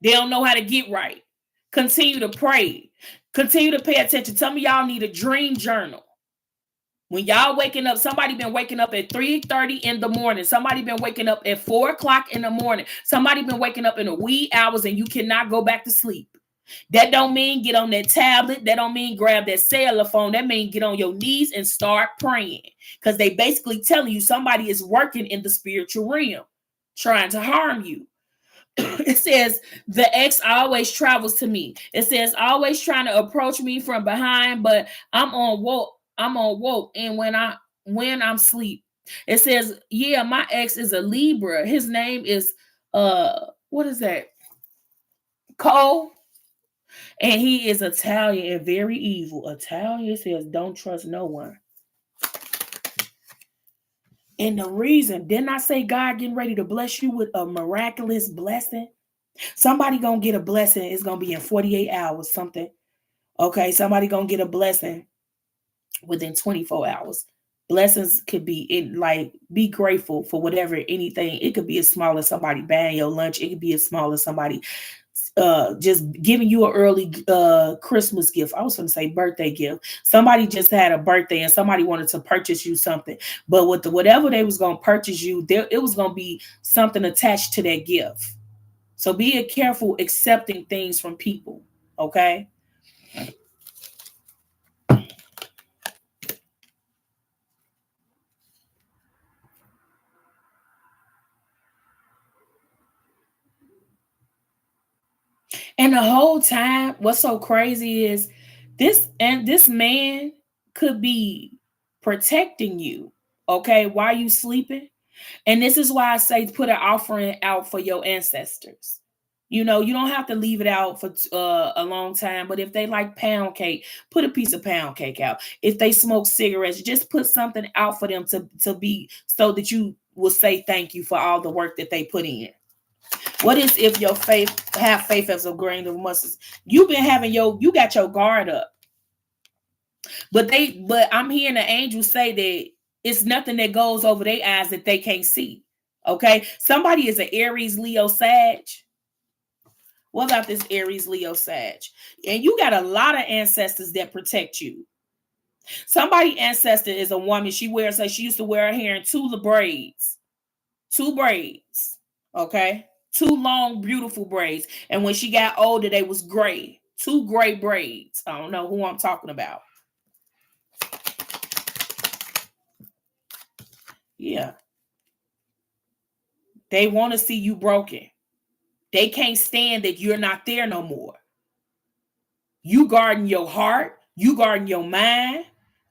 They don't know how to get right. Continue to pray. Continue to pay attention. Some of y'all need a dream journal. When y'all waking up, somebody been waking up at 3:30 in the morning. Somebody been waking up at 4 o'clock in the morning. Somebody been waking up in the wee hours and you cannot go back to sleep. That don't mean get on that tablet. That don't mean grab that cellular phone. That mean get on your knees and start praying. Because they basically telling you somebody is working in the spiritual realm, trying to harm you. It says the ex always travels to me. It says always trying to approach me from behind, but I'm on woke, and when I'm asleep. It says, yeah, my ex is a Libra. His name is what is that? Cole. And he is Italian and very evil. Italian says, don't trust no one. And the reason, didn't I say God getting ready to bless you with a miraculous blessing? Somebody gonna get a blessing. It's gonna be in 48 hours, something. Okay, somebody gonna get a blessing within 24 hours. Blessings could be be grateful for whatever, anything. It could be as small as somebody buying your lunch. It could be as small as somebody just giving you an early Christmas gift. I was going to say birthday gift. Somebody just had a birthday and somebody wanted to purchase you something, but with whatever they was going to purchase you, it was going to be something attached to that gift. So be careful accepting things from people. Okay. And the whole time, what's so crazy is this man could be protecting you, okay, while you sleeping. And this is why I say put an offering out for your ancestors. You know, you don't have to leave it out for a long time, but if they like pound cake, put a piece of pound cake out. If they smoke cigarettes, just put something out for them to be, so that you will say thank you for all the work that they put in. What is if your faith as a grain of mustard? You've been having you got your guard up. But I'm hearing the angels say that it's nothing that goes over their eyes that they can't see. Okay. Somebody is an Aries, Leo, Sag. What about this Aries, Leo, Sag? And you got a lot of ancestors that protect you. Somebody ancestor is a woman. She used to wear her hair in two braids. Okay. Two long, beautiful braids. And when she got older, they was gray. Two gray braids. I don't know who I'm talking about. Yeah. They want to see you broken. They can't stand that you're not there no more. You guarding your heart. You guarding your mind.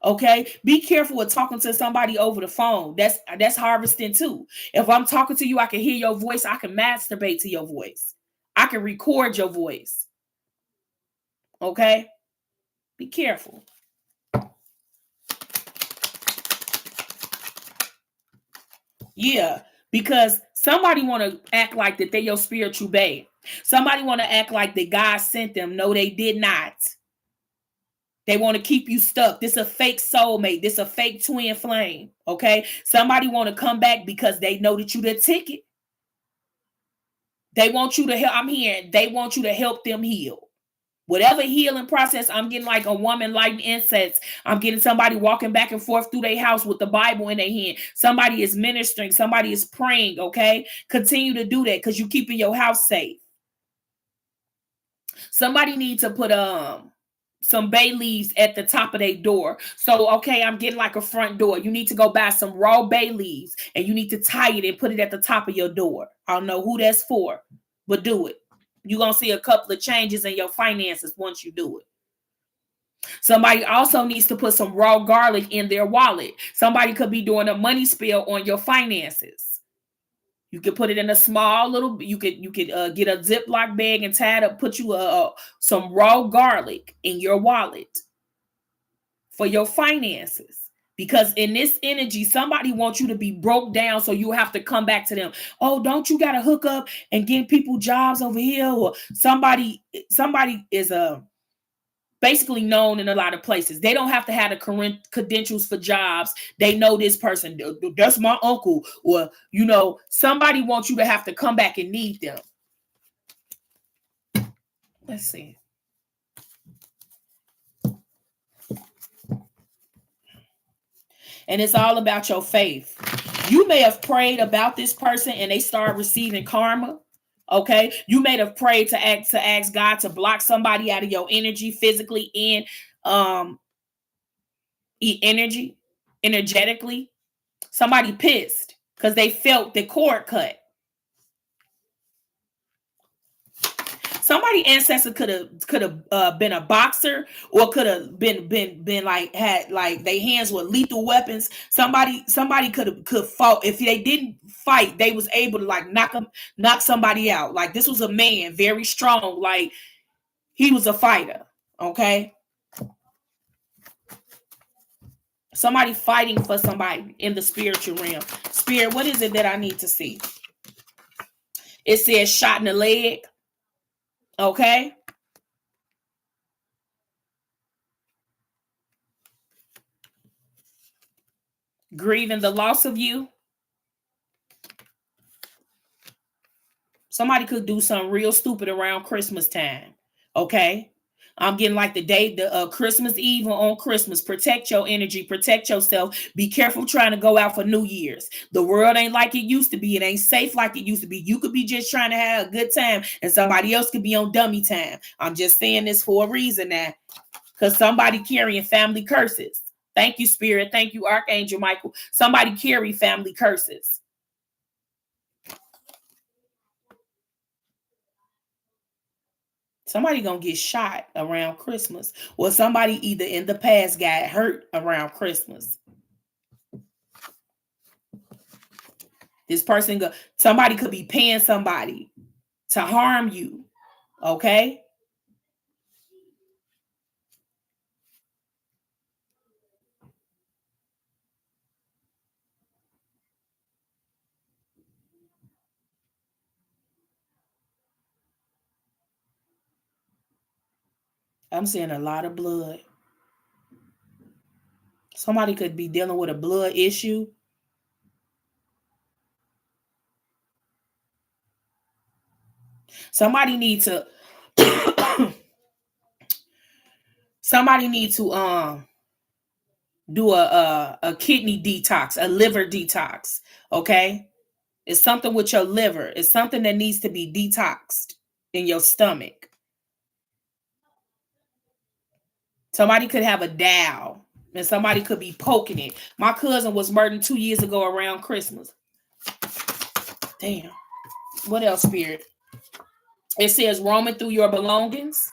Okay. Be careful with talking to somebody over the phone. That's harvesting too. If I'm talking to you, I can hear your voice. I can masturbate to your voice. I can record your voice. Okay. Be careful. Yeah, because somebody want to act like that they're your spiritual babe. Somebody want to act like that God sent them. No, they did not. They want to keep you stuck. This a fake soulmate. This a fake twin flame. Okay. Somebody want to come back because they know that you the ticket. They want you to help. I'm hearing they want you to help them heal. Whatever healing process, I'm getting like a woman lighting incense. I'm getting somebody walking back and forth through their house with the Bible in their hand. Somebody is ministering. Somebody is praying. Okay. Continue to do that because you're keeping your house safe. Somebody needs to put some bay leaves at the top of their door. So, okay, I'm getting like a front door. You need to go buy some raw bay leaves and you need to tie it and put it at the top of your door. I don't know who that's for, but do it. You're going to see a couple of changes in your finances once you do it. Somebody also needs to put some raw garlic in their wallet. Somebody could be doing a money spill on your finances. You could put it in a small little. You could get a Ziploc bag and tie it up. Put you some raw garlic in your wallet for your finances. Because in this energy, somebody wants you to be broke down, so you have to come back to them. Oh, don't you got to hook up and give people jobs over here? Or somebody is basically known in a lot of places. They don't have to have the credentials for jobs. They know this person. That's my uncle. Or, somebody wants you to have to come back and need them. Let's see. And it's all about your faith. You may have prayed about this person and they start receiving karma. Okay, you may have prayed to ask God to block somebody out of your energy, physically and energetically. Somebody pissed because they felt the cord cut. Somebody ancestor could have been a boxer, or could have been like had like their hands were lethal weapons. Somebody could fought. If they didn't fight, they was able to like knock somebody out. Like this was a man, very strong. Like he was a fighter. Okay. Somebody fighting for somebody in the spiritual realm. Spirit, what is it that I need to see? It says shot in the leg. Okay. Grieving the loss of you. Somebody could do something real stupid around Christmas time. Okay. I'm getting like the Christmas Eve or on Christmas. Protect your energy. Protect yourself. Be careful trying to go out for New Year's. The world ain't like it used to be. It ain't safe like it used to be. You could be just trying to have a good time and somebody else could be on dummy time. I'm just saying this for a reason now. Because somebody carrying family curses. Thank you, Spirit. Thank you, Archangel Michael. Somebody carry family curses. Somebody gonna get shot around Christmas, or somebody either in the past got hurt around Christmas. This person somebody could be paying somebody to harm you. Okay. I'm seeing a lot of blood. Somebody could be dealing with a blood issue. Somebody need to do a kidney detox, a liver detox. Okay. It's something with your liver. It's something that needs to be detoxed in your stomach. Somebody could have a dowel and somebody could be poking it. My cousin was murdered 2 years ago around Christmas. Damn. What else, Spirit? It says roaming through your belongings.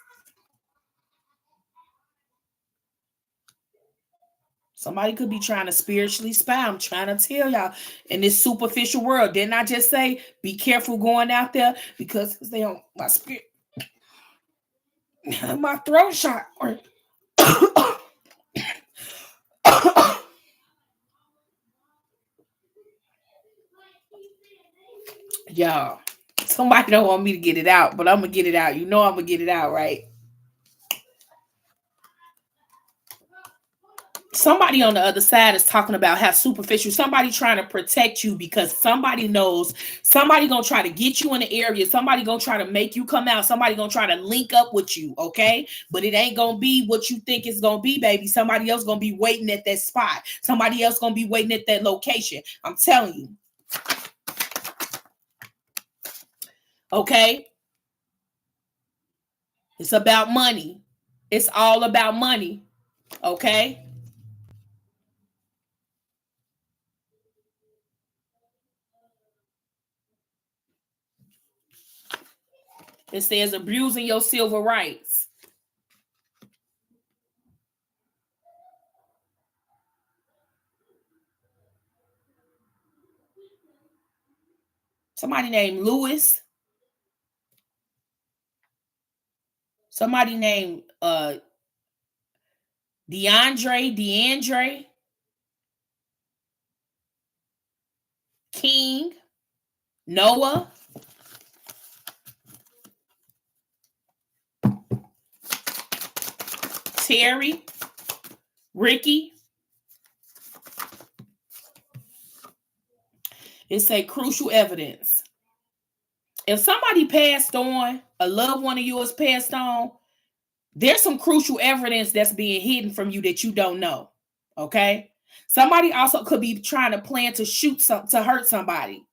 Somebody could be trying to spiritually spy. I'm trying to tell y'all in this superficial world. Didn't I just say be careful going out there because they don't my spirit. My throat shot. Y'all, somebody don't want me to get it out, but I'm gonna get it out. You know I'm gonna get it out, right? Somebody on the other side is talking about how superficial, somebody trying to protect you because somebody knows somebody gonna try to get you in the area, somebody gonna try to make you come out, somebody gonna try to link up with you, okay? But it ain't gonna be what you think it's gonna be, baby. Somebody else gonna be waiting at that spot, somebody else gonna be waiting at that location. I'm telling you. Okay, it's about money. It's all about money. Okay. It says abusing your civil rights. Somebody named Lewis. Somebody named DeAndre King, Noah, Terry, Ricky. It's a crucial evidence. If somebody passed on, a loved one of yours passed on, there's some crucial evidence that's being hidden from you that you don't know. Okay. Somebody also could be trying to plan to to hurt somebody.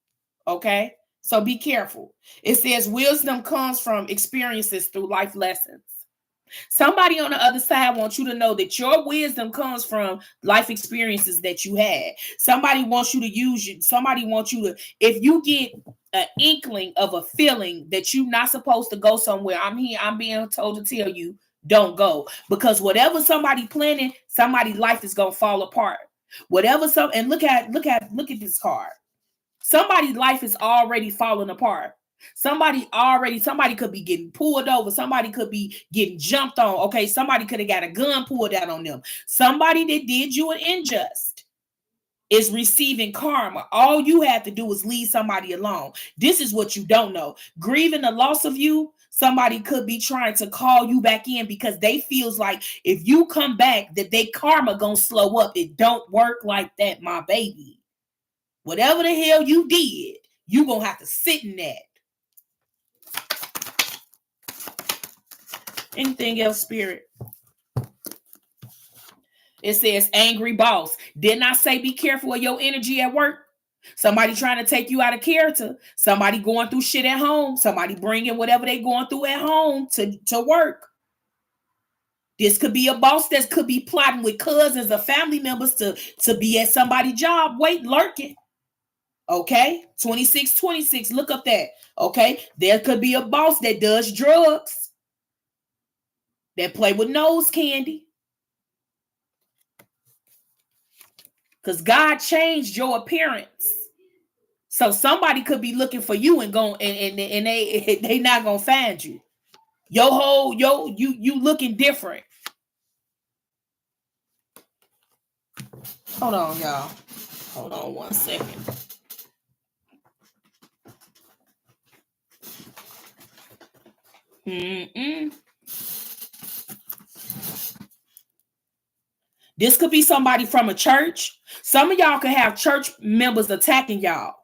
Okay. So be careful. It says wisdom comes from experiences through life lessons. Somebody on the other side wants you to know that your wisdom comes from life experiences that you had. Somebody wants you to use you. Somebody wants you to, if you get an inkling of a feeling that you're not supposed to go somewhere, I'm being told to tell you, don't go. Because whatever somebody planning, somebody's life is gonna fall apart. And look at this card. Somebody's life is already falling apart. Somebody could be getting pulled over. Somebody could be getting jumped on. Okay, somebody could have got a gun pulled out on them. Somebody that did you an unjust is receiving karma. All you have to do is leave somebody alone. This is what you don't know. Grieving the loss of you, somebody could be trying to call you back in because they feels like if you come back that they karma gonna slow up. It don't work like that, my baby. Whatever the hell you did, you gonna have to sit in that. Anything else, Spirit? It says angry boss. Didn't I say be careful of your energy at work? Somebody trying to take you out of character. Somebody going through shit at home. Somebody bringing whatever they going through at home to work. This could be a boss that could be plotting with cousins or family members to be at somebody's job, lurking. Okay, 2626. Look up that. Okay, there could be a boss that does drugs, that play with nose candy. Because God changed your appearance. So somebody could be looking for you and going and they not gonna find you. You looking different. Hold on, y'all. Hold on 1 second. This could be somebody from a church. Some of y'all could have church members attacking y'all.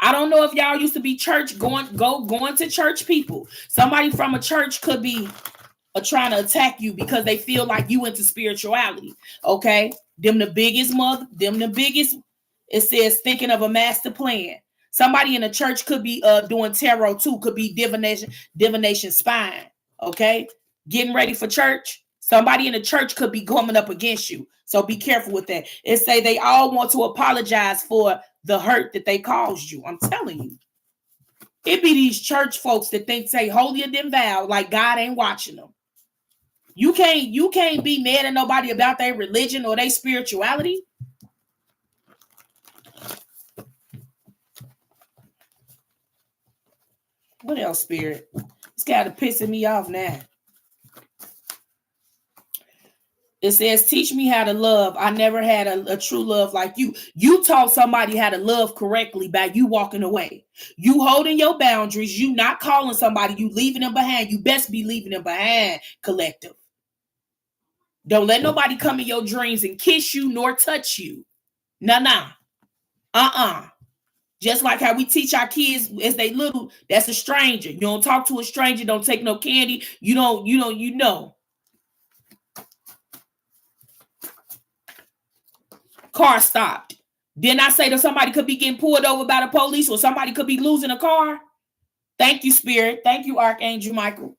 I don't know if y'all used to be church going to church people. Somebody from a church could be trying to attack you because they feel like you into spirituality. Okay, them the biggest. It says thinking of a master plan. Somebody in the church could be doing tarot too. Could be divination spine. Okay, getting ready for church. Somebody in the church could be coming up against you. So be careful with that. It say they all want to apologize for the hurt that they caused you. I'm telling you. It be these church folks that think say holier than thou, like God ain't watching them. You can't be mad at nobody about their religion or their spirituality. What else, Spirit? It's got to pissing me off now. It says, teach me how to love. I never had a true love like you. You taught somebody how to love correctly by you walking away. You holding your boundaries. You not calling somebody. You leaving them behind. You best be leaving them behind, collective. Don't let nobody come in your dreams and kiss you nor touch you. Nah. Just like how we teach our kids as they little, that's a stranger. You don't talk to a stranger. Don't take no candy. You know. Car stopped. Didn't I say that somebody could be getting pulled over by the police or somebody could be losing a car? Thank you, Spirit. Thank you, Archangel Michael.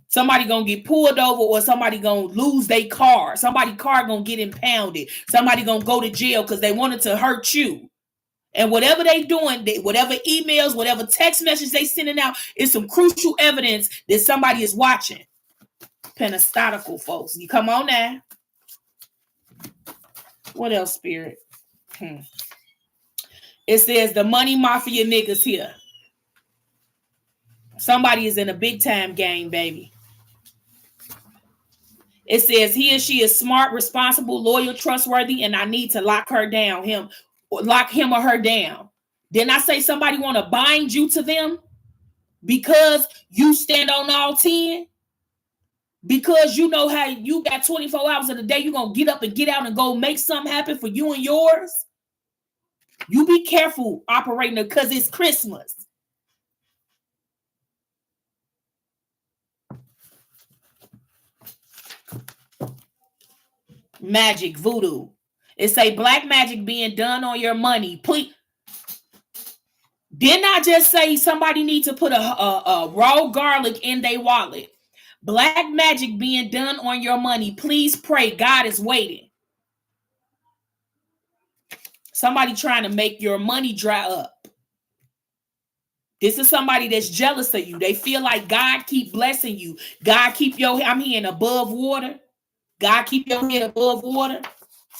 Somebody gonna get pulled over or somebody gonna lose their car. Somebody's car gonna get impounded. Somebody gonna go to jail because they wanted to hurt you. And whatever they doing, whatever emails, whatever text message they sending out is some crucial evidence that somebody is watching. Pentastatical folks. You come on now. What else, Spirit? It says the money mafia niggas here. Somebody is in a big time game, baby. It says he or she is smart, responsible, loyal, trustworthy, and I need to lock him or her down. Didn't I say somebody want to bind you to them because you stand on all 10? Because you know how you got 24 hours of the day, you're going to get up and get out and go make something happen for you and yours? You be careful operating because it's Christmas. Magic, voodoo. It say black magic being done on your money. Please. Didn't I just say somebody need to put a raw garlic in their wallet? Black magic being done on your money. Please pray. God is waiting. Somebody trying to make your money dry up. This is somebody that's jealous of you. They feel like God keep blessing you. God keep I'm hearing above water. God keep your head above water.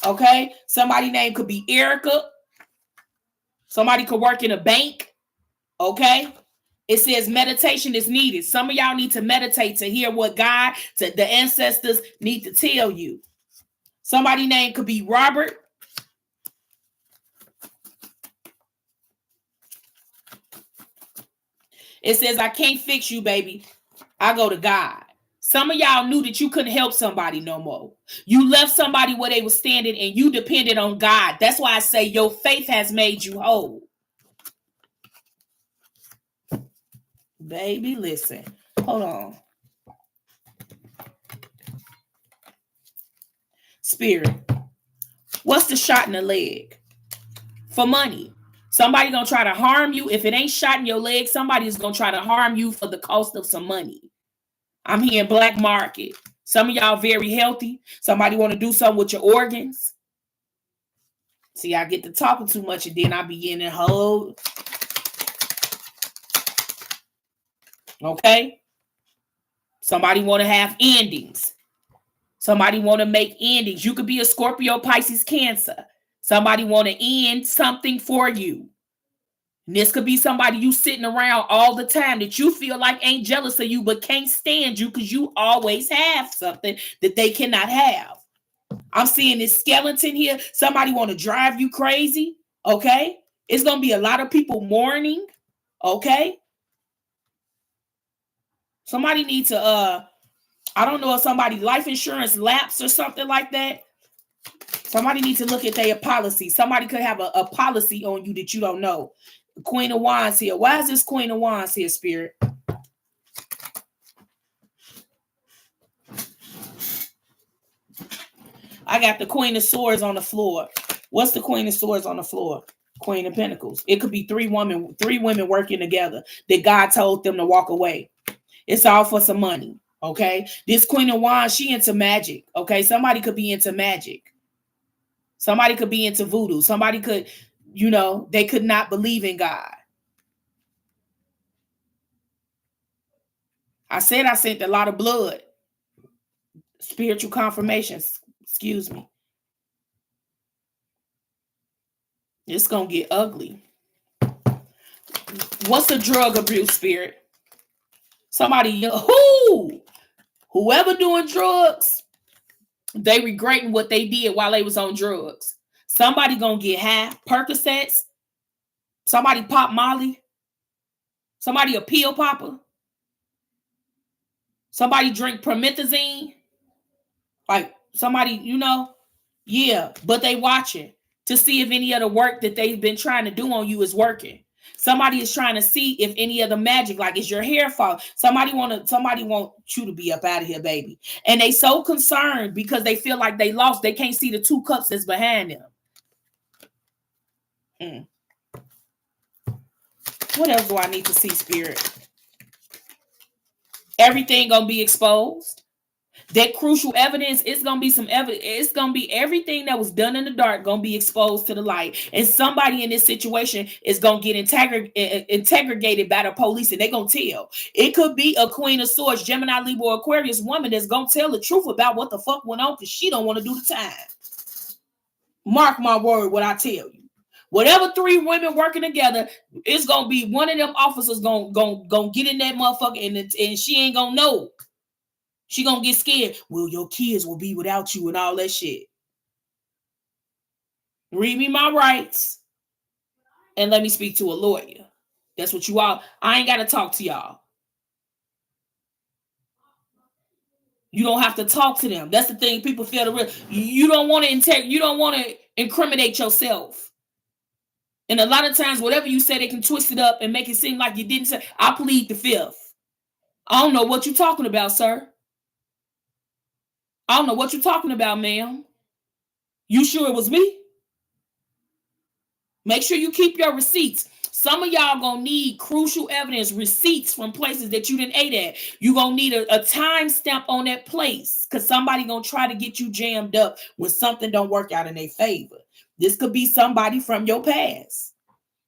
Okay. Somebody's name could be Erica. Somebody could work in a bank. Okay. It says meditation is needed. Some of y'all need to meditate to hear what the ancestors need to tell you. Somebody's name could be Robert. It says, I can't fix you, baby. I go to God. Some of y'all knew that you couldn't help somebody no more. You left somebody where they were standing and you depended on God. That's why I say your faith has made you whole. Baby, listen. Hold on. Spirit. What's the shot in the leg? For money. Somebody gonna try to harm you. If it ain't shot in your leg, somebody is gonna try to harm you for the cost of some money. I'm hearing black market. Some of y'all very healthy. Somebody want to do something with your organs. See, I get to talking too much and then I begin to hold. Okay. Somebody want to have endings. Somebody want to make endings. You could be a Scorpio, Pisces, Cancer. Somebody want to end something for you. And this could be somebody you sitting around all the time that you feel like ain't jealous of you, but can't stand you because you always have something that they cannot have. I'm seeing this skeleton here. Somebody want to drive you crazy. Okay. It's going to be a lot of people mourning. Okay. Somebody needs to, I don't know if somebody life insurance lapse or something like that. Somebody needs to look at their policy. Somebody could have a policy on you that you don't know. Queen of Wands here. Why is this Queen of Wands here, Spirit? I got the Queen of Swords on the floor. What's the Queen of Swords on the floor? Queen of Pentacles. It could be three women working together that God told them to walk away. It's all for some money. Okay. This Queen of Wands, she into magic. Okay. Somebody could be into magic. Somebody could be into voodoo. Somebody could, they could not believe in God. I said I sent a lot of blood. Spiritual confirmations. Excuse me. It's going to get ugly. What's a drug abuse, Spirit? Somebody, whoever doing drugs, They regretting what they did while they was on drugs. Somebody gonna get high, Percocets. Somebody pop Molly. Somebody a pill popper. Somebody drink promethazine. Like somebody, yeah, but they watching to see if any of the work that they've been trying to do on you is working. Somebody is trying to see if any of the magic, like is your hair fall? Somebody want you to be up out of here, baby. And they so concerned because they feel like they lost. They can't see the 2 cups that's behind them. What else do I need to see, Spirit? Everything gonna be exposed. That crucial evidence, it's gonna be some evidence. It's gonna be everything that was done in the dark gonna be exposed to the light. And somebody in this situation is gonna get integrated by the police, and they're gonna tell. It could be a Queen of Swords, Gemini, Libra, Aquarius woman that's gonna tell the truth about what the fuck went on because she don't want to do the time. Mark my word, what I tell you. Whatever 3 women working together, it's gonna be one of them officers gonna get in that motherfucker, and she ain't gonna know. She gonna get scared. Well, your kids will be without you and all that shit. Read me my rights and let me speak to a lawyer. That's what you all. I ain't gotta talk to y'all. You don't have to talk to them. That's the thing. People feel the real. You don't want to You don't want to incriminate yourself. And a lot of times, whatever you say, they can twist it up and make it seem like you didn't say. I plead the 5th. I don't know what you're talking about, sir. I don't know what you're talking about, ma'am. You sure it was me? Make sure you keep your receipts. Some of y'all gonna need crucial evidence, receipts from places that you didn't ate at. You gonna need a time stamp on that place because somebody gonna try to get you jammed up when something don't work out in their favor. This could be somebody from your past.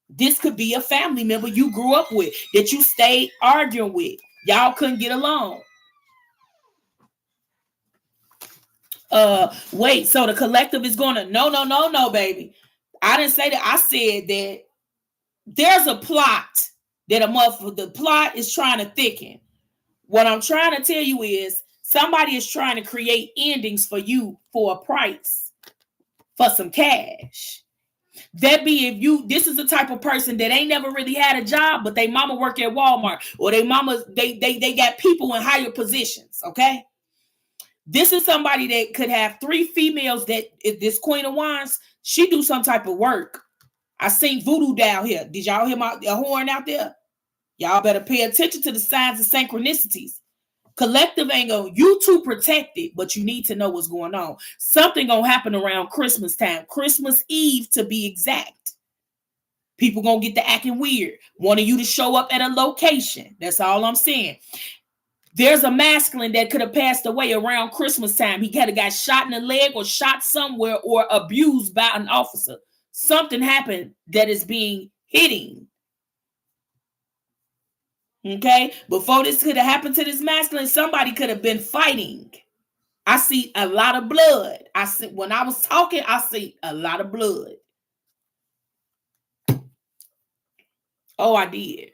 This could be a family member you grew up with that you stayed arguing with. Y'all couldn't get along. Wait, so the collective is gonna no, baby. I didn't say that. I said that there's a plot that the plot is trying to thicken. What I'm trying to tell you is somebody is trying to create endings for you for a price, for some cash. That be if this is the type of person that ain't never really had a job, but they mama work at Walmart, or they got people in higher positions, okay? This is somebody that could have 3 females that this Queen of Wands, she do some type of work. I seen voodoo down here. Did y'all hear my horn out there? Y'all better pay attention to the signs and synchronicities. Collective ain't gonna, you too protected, but you need to know what's going on. Something gonna happen around Christmas time, Christmas Eve to be exact. People gonna get to acting weird, wanting you to show up at a location. That's all I'm saying. There's a masculine that could have passed away around Christmas time. He could have got shot in the leg or shot somewhere or abused by an officer. Something happened that is being hitting. Okay, before this could have happened to this masculine, somebody could have been fighting. I see a lot of blood. When I was talking, I see a lot of blood. Oh, I did.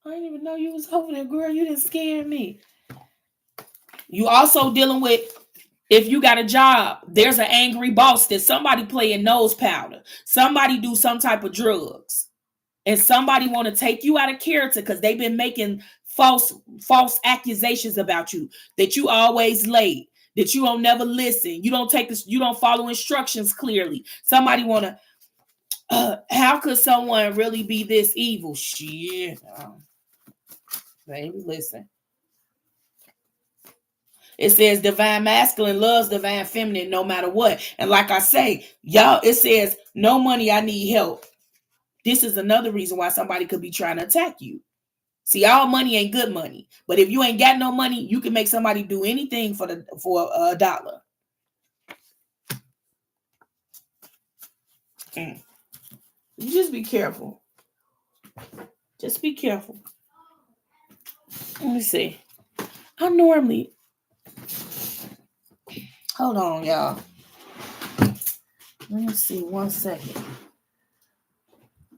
I didn't even know you was over there, girl. You didn't scare me. You also dealing with, if you got a job, there's an angry boss that somebody playing nose powder. Somebody do some type of drugs. And somebody want to take you out of character because they've been making false accusations about you, that you always late, that you don't never listen, you don't follow instructions clearly. Somebody want to, how could someone really be this evil? Shit. Baby, listen. It says divine masculine loves divine feminine no matter what. And like I say, y'all, it says no money, I need help. This is another reason why somebody could be trying to attack you. See, all money ain't good money. But if you ain't got no money, you can make somebody do anything for $1. You just be careful. Just be careful. Let me see. I normally... Hold on, y'all. Let me see 1 second.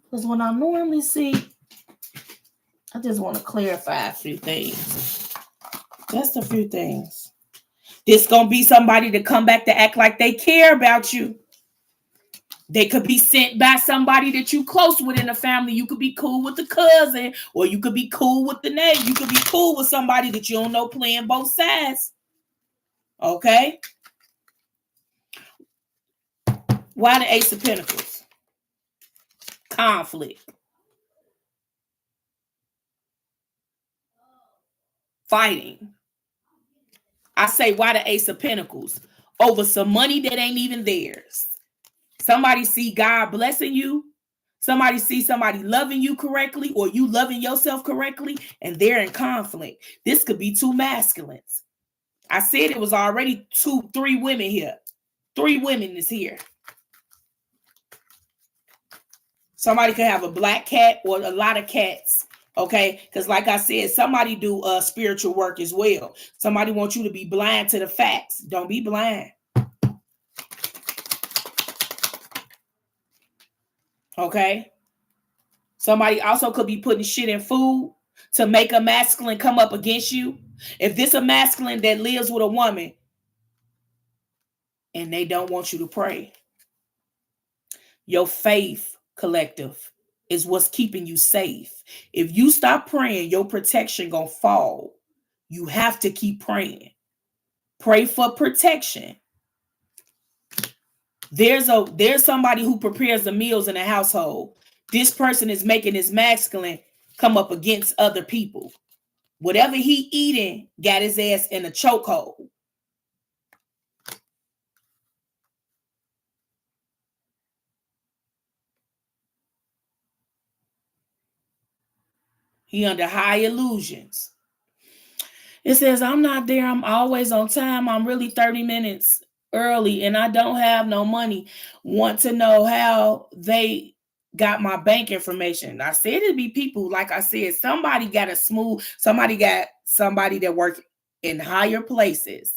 Because when I normally see... I just want to clarify a few things. Just a few things. This gonna be somebody to come back to act like they care about you. They could be sent by somebody that you close with in the family. You could be cool with the cousin, or you could be cool with the neighbor. You could be cool with somebody that you don't know playing both sides. Okay? Why the Ace of Pentacles? Conflict. Fighting. I say, why the Ace of Pentacles? Over some money that ain't even theirs. Somebody see God blessing you. Somebody see somebody loving you correctly, or you loving yourself correctly, and they're in conflict. This could be two masculines. I said it was already 3 women here. 3 women is here. Somebody could have a black cat or a lot of cats. Okay, because like I said, somebody do spiritual work as well. Somebody wants you to be blind to the facts. Don't be blind. Okay. Somebody also could be putting shit in food to make a masculine come up against you. If this a masculine that lives with a woman and they don't want you to pray, your faith collective is what's keeping you safe. If you stop praying, your protection gonna fall. You have to keep praying. Pray for protection. There's somebody who prepares the meals in the household. This person is making his masculine come up against other people. Whatever he eating got his ass in a chokehold. He under high illusions. It says, I'm not there. I'm always on time. I'm really 30 minutes early and I don't have no money. Want to know how they got my bank information. I said it'd be people, like I said, somebody got somebody that work in higher places.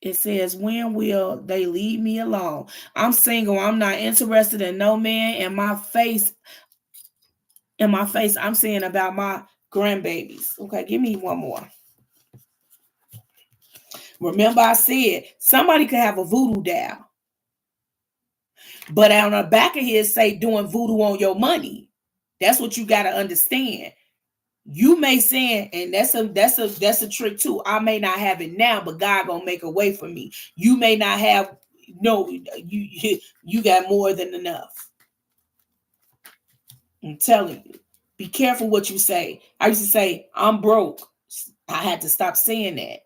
It says, when will they leave me alone? I'm single. I'm not interested in no man. In my face, I'm saying about my grandbabies. Okay, give me one more. Remember I said somebody could have a voodoo doll. But on the back of here say doing voodoo on your money. That's what you got to understand. You may say, and that's a trick too. I may not have it now, but God gonna make a way for me. You may not have, no, you got more than enough. I'm telling you, be careful what you say. I used to say, I'm broke. I had to stop saying that.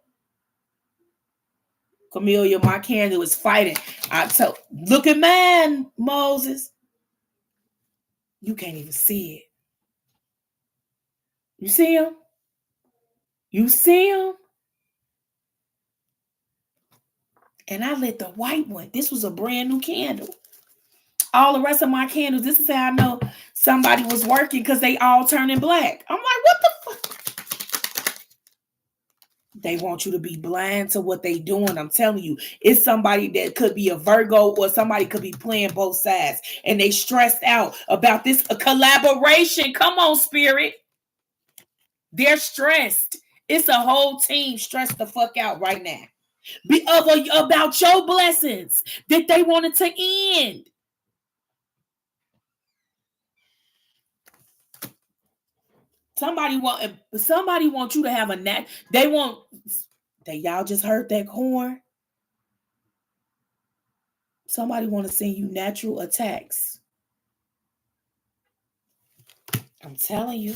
Camellia, my candle is fighting. Look at mine, Moses. You can't even see it. You see him? You see him? And I lit the white one. This was a brand new candle. All the rest of my candles, this is how I know somebody was working, because they all turning black. I'm like, what the fuck? They want you to be blind to what they doing. I'm telling you, it's somebody that could be a Virgo, or somebody could be playing both sides, and they stressed out about this collaboration. Come on, spirit. They're stressed. It's a whole team stressed the fuck out right now. About your blessings that they wanted to end. Somebody want you to have a nat. Y'all just heard that horn. Somebody want to send you natural attacks. I'm telling you.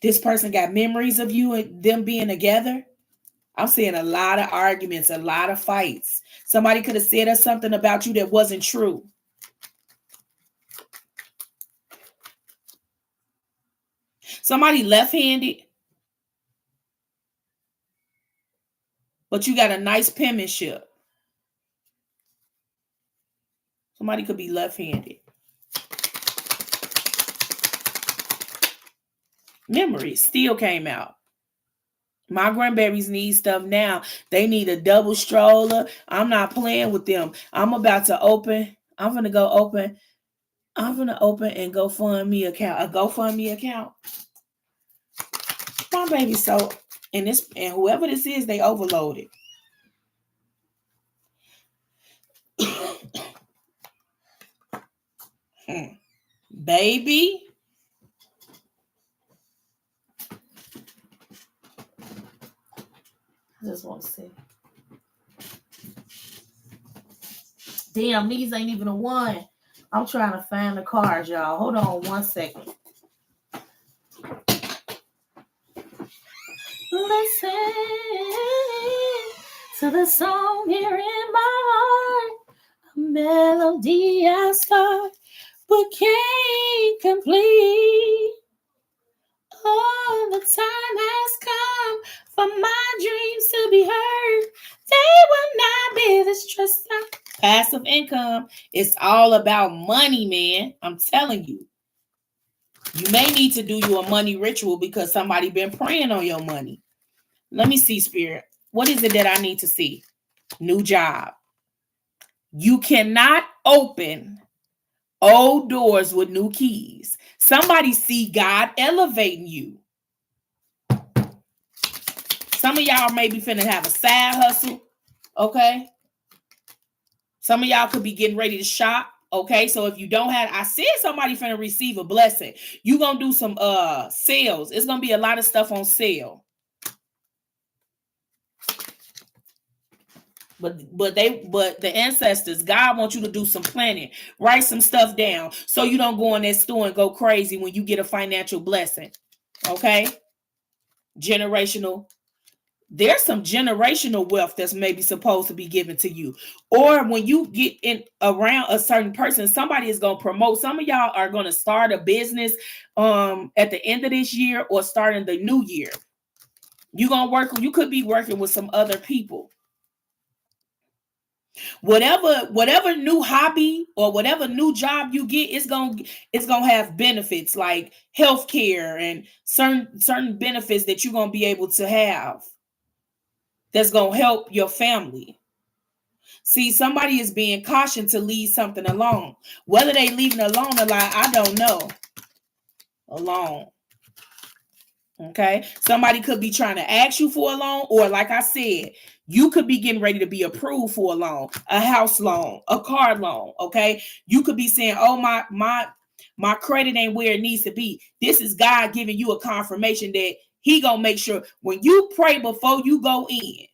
This person got memories of you and them being together. I'm seeing a lot of arguments, a lot of fights. Somebody could have said something about you that wasn't true. Somebody left-handed, but you got a nice penmanship. Somebody could be left-handed. Memories still came out. My grandbabies need stuff now. They need a double stroller. I'm not playing with them. I'm going to open and GoFundMe account. My baby, so and whoever this is, they overloaded. Baby. I just want to see. Damn, these ain't even a one. I'm trying to find the cards, y'all. Hold on 1 second. Listen to the song here in my heart. A melody I start, but can't complete. Oh, the time has come for my dreams to be heard. They will not be this stressed out. Passive income. It's all about money, man. I'm telling you. You may need to do you a money ritual because somebody been praying on your money. Let me see, Spirit. What is it that I need to see? New job. You cannot open old doors with new keys. Somebody see God elevating you. Some of y'all maybe finna have a side hustle, okay? Some of y'all could be getting ready to shop, okay? So if you don't have, I said somebody finna receive a blessing. You gonna do some sales. It's gonna be a lot of stuff on sale. But the ancestors, God wants you to do some planning. Write some stuff down so you don't go in that store and go crazy when you get a financial blessing. Okay? Generational. There's some generational wealth that's maybe supposed to be given to you. Or when you get in around a certain person, somebody is going to promote. Some of y'all are going to start a business at the end of this year or starting the new year. You could be working with some other people. Whatever new hobby or whatever new job you get, it's gonna have benefits like healthcare and certain benefits that you're gonna be able to have. That's gonna help your family. See, somebody is being cautioned to leave something alone. Whether they leaving alone or like, I don't know. Alone. Okay. Somebody could be trying to ask you for a loan, or like I said, you could be getting ready to be approved for a loan, a house loan, a car loan. Okay. You could be saying, oh, my credit ain't where it needs to be. This is God giving you a confirmation that he gonna make sure when you pray before you go in,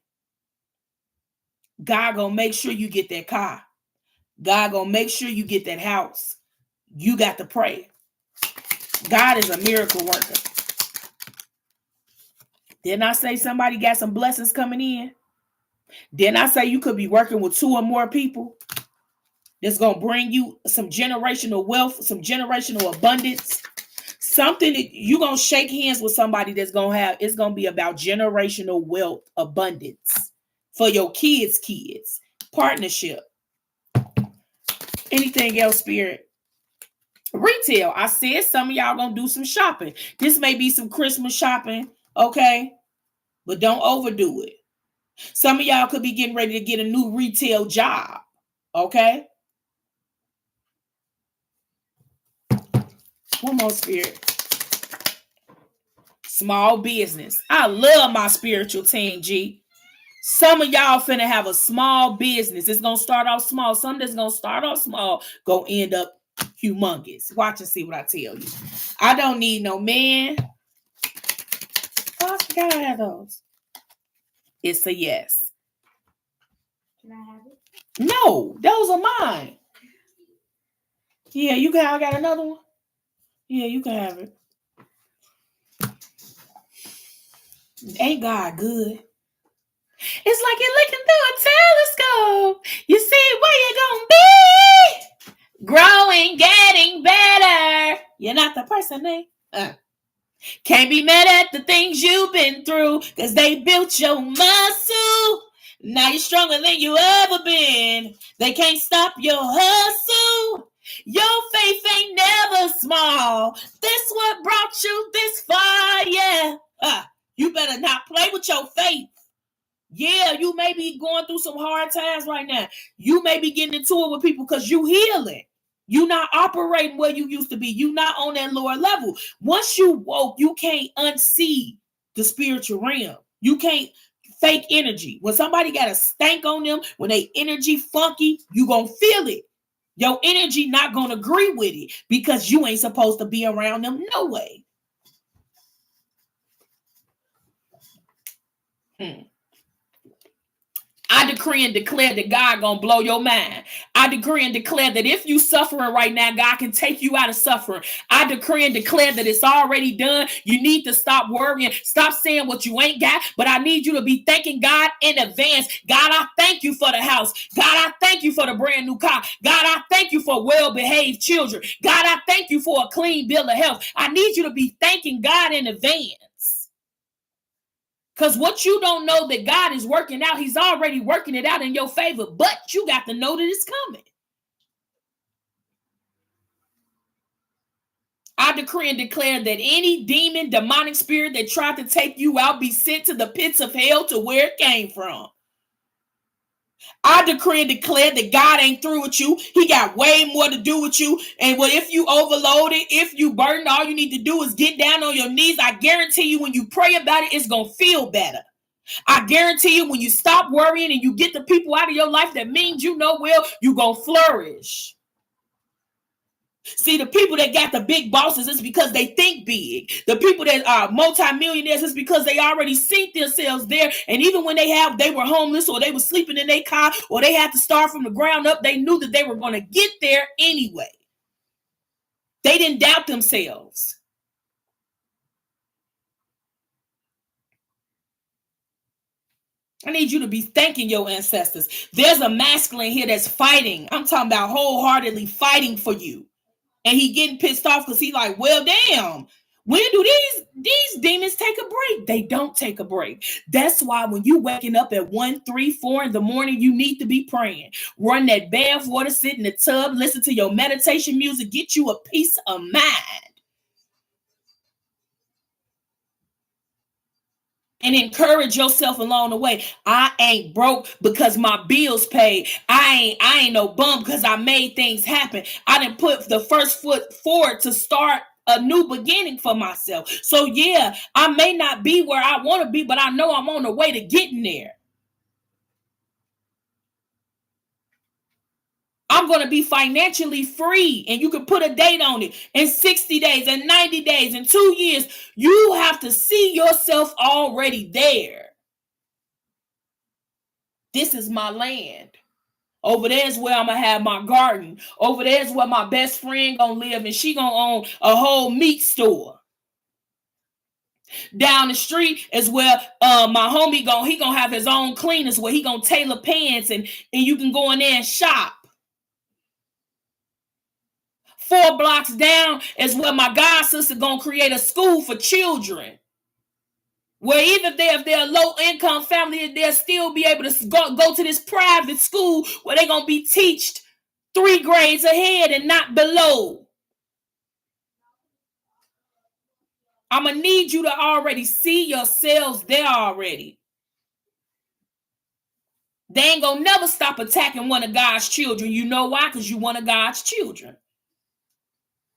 God gonna make sure you get that car. God gonna make sure you get that house. You got to pray. God is a miracle worker. Didn't I say somebody got some blessings coming in? Didn't I say you could be working with 2 or more people that's going to bring you some generational wealth, some generational abundance? Something that you're going to shake hands with somebody that's going to have, it's going to be about generational wealth, abundance for your kids' partnership. Anything else, Spirit? Retail. I said some of y'all going to do some shopping. This may be some Christmas shopping. Okay, but don't overdo it. Some of y'all could be getting ready to get a new retail job. Okay. One more, Spirit. Small business. I love my spiritual team, G. Some of y'all finna have a small business. It's gonna start off small. Some that's gonna start off small gonna end up humongous. Watch and see what I tell you. I don't need no man. Oh, I forgot I had those. It's a yes. Can I have it? No, those are mine. Yeah, you can. I got another one. Yeah, you can have it. Ain't God good? It's like you're looking through a telescope. You see where you're gonna be. Growing, getting better. You're not the person, eh? Can't be mad at the things you've been through, because they built your muscle. Now you're stronger than you ever been. They can't stop your hustle. Your faith ain't never small. This what brought you this far, yeah. You better not play with your faith. Yeah, you may be going through some hard times right now. You may be getting into it with people because you healing. You not operating where you used to be. You not on that lower level. Once you woke, you can't unsee the spiritual realm. You can't fake energy. When somebody got a stank on them, when they energy funky, you gonna feel it. Your energy not gonna agree with it because you ain't supposed to be around them no way. I decree and declare that God gonna blow your mind. I decree and declare that if you suffering right now, God can take you out of suffering. I decree and declare that it's already done. You need to stop worrying. Stop saying what you ain't got. But I need you to be thanking God in advance. God, I thank you for the house. God, I thank you for the brand new car. God, I thank you for well-behaved children. God, I thank you for a clean bill of health. I need you to be thanking God in advance. Because what you don't know that God is working out, he's already working it out in your favor, but you got to know that it's coming. I decree and declare that any demon, demonic spirit that tried to take you out be sent to the pits of hell to where it came from. I decree and declare that God ain't through with you. He got way more to do with you. And if you overloaded, if you burdened, all you need to do is get down on your knees. I guarantee you when you pray about it, it's going to feel better. I guarantee you when you stop worrying and you get the people out of your life that means you know well, you're going to flourish. See, the people that got the big bosses, it's because they think big. The people that are multimillionaires, it's because they already seen themselves there. And even when they were homeless or they were sleeping in their car or they had to start from the ground up, they knew that they were going to get there anyway. They didn't doubt themselves. I need you to be thanking your ancestors. There's a masculine here that's fighting. I'm talking about wholeheartedly fighting for you. And he getting pissed off because he like, well, damn, when do these demons take a break? They don't take a break. That's why when you waking up at 1, 3, 4 in the morning, you need to be praying. Run that bath water, sit in the tub, listen to your meditation music, get you a peace of mind. And encourage yourself along the way. I ain't broke because my bills paid. I ain't no bum because I made things happen. I didn't put the first foot forward to start a new beginning for myself. So yeah, I may not be where I want to be, but I know I'm on the way to getting there. I'm going to be financially free, and you can put a date on it in 60 days and 90 days and 2 years. You have to see yourself already there. This is my land. Over there is where I'm going to have my garden. Over there is where my best friend going to live, and she going to own a whole meat store. Down the street is where my homie he going to have his own cleaners where he going to tailor pants, and you can go in there and shop. 4 blocks down is where my god sister gonna create a school for children, where even if they're a low income family, they'll still be able to go to this private school where they're gonna be taught 3 grades ahead and not below. I'm gonna need you to already see yourselves there already. They ain't gonna never stop attacking one of God's children. You know why? Because you one of God's children.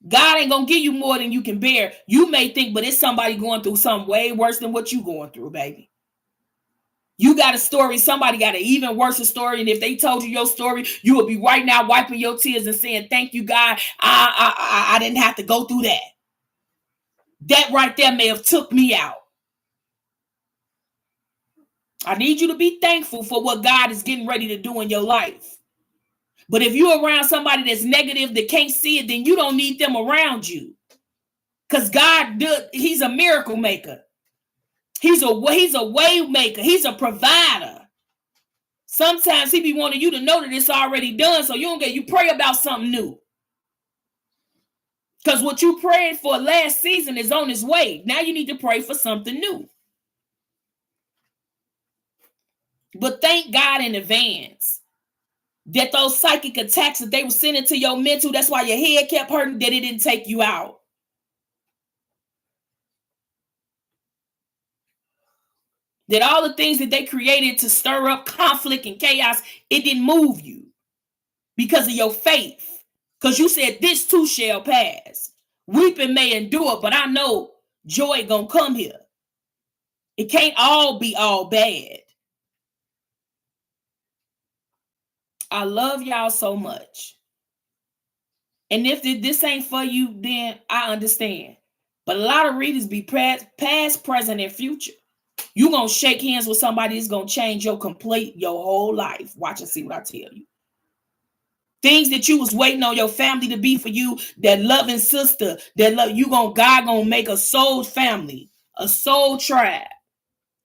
God ain't gonna give you more than you can bear. You may think, but it's somebody going through something way worse than what you going through, baby. You got a story. Somebody got an even worse story. And if they told you your story, you would be right now wiping your tears and saying, thank you, God. I didn't have to go through that. That right there may have took me out. I need you to be thankful for what God is getting ready to do in your life. But if you're around somebody that's negative, that can't see it, then you don't need them around you. Because God, he's a miracle maker. He's a way maker. He's a provider. Sometimes he be wanting you to know that it's already done, so you pray about something new. Because what you prayed for last season is on its way. Now you need to pray for something new. But thank God in advance that those psychic attacks that they were sending to your mental, that's why your head kept hurting, that it didn't take you out. That all the things that they created to stir up conflict and chaos, it didn't move you because of your faith. Because you said, this too shall pass. Weeping may endure, but I know joy gonna come here. It can't all be all bad. I love y'all so much. And if this ain't for you, then I understand. But a lot of readers be past, present, and future. You gonna shake hands with somebody that's gonna change your whole life. Watch and see what I tell you. Things that you was waiting on your family to be for you, that loving sister, that love you, God gonna make a soul family, a soul tribe.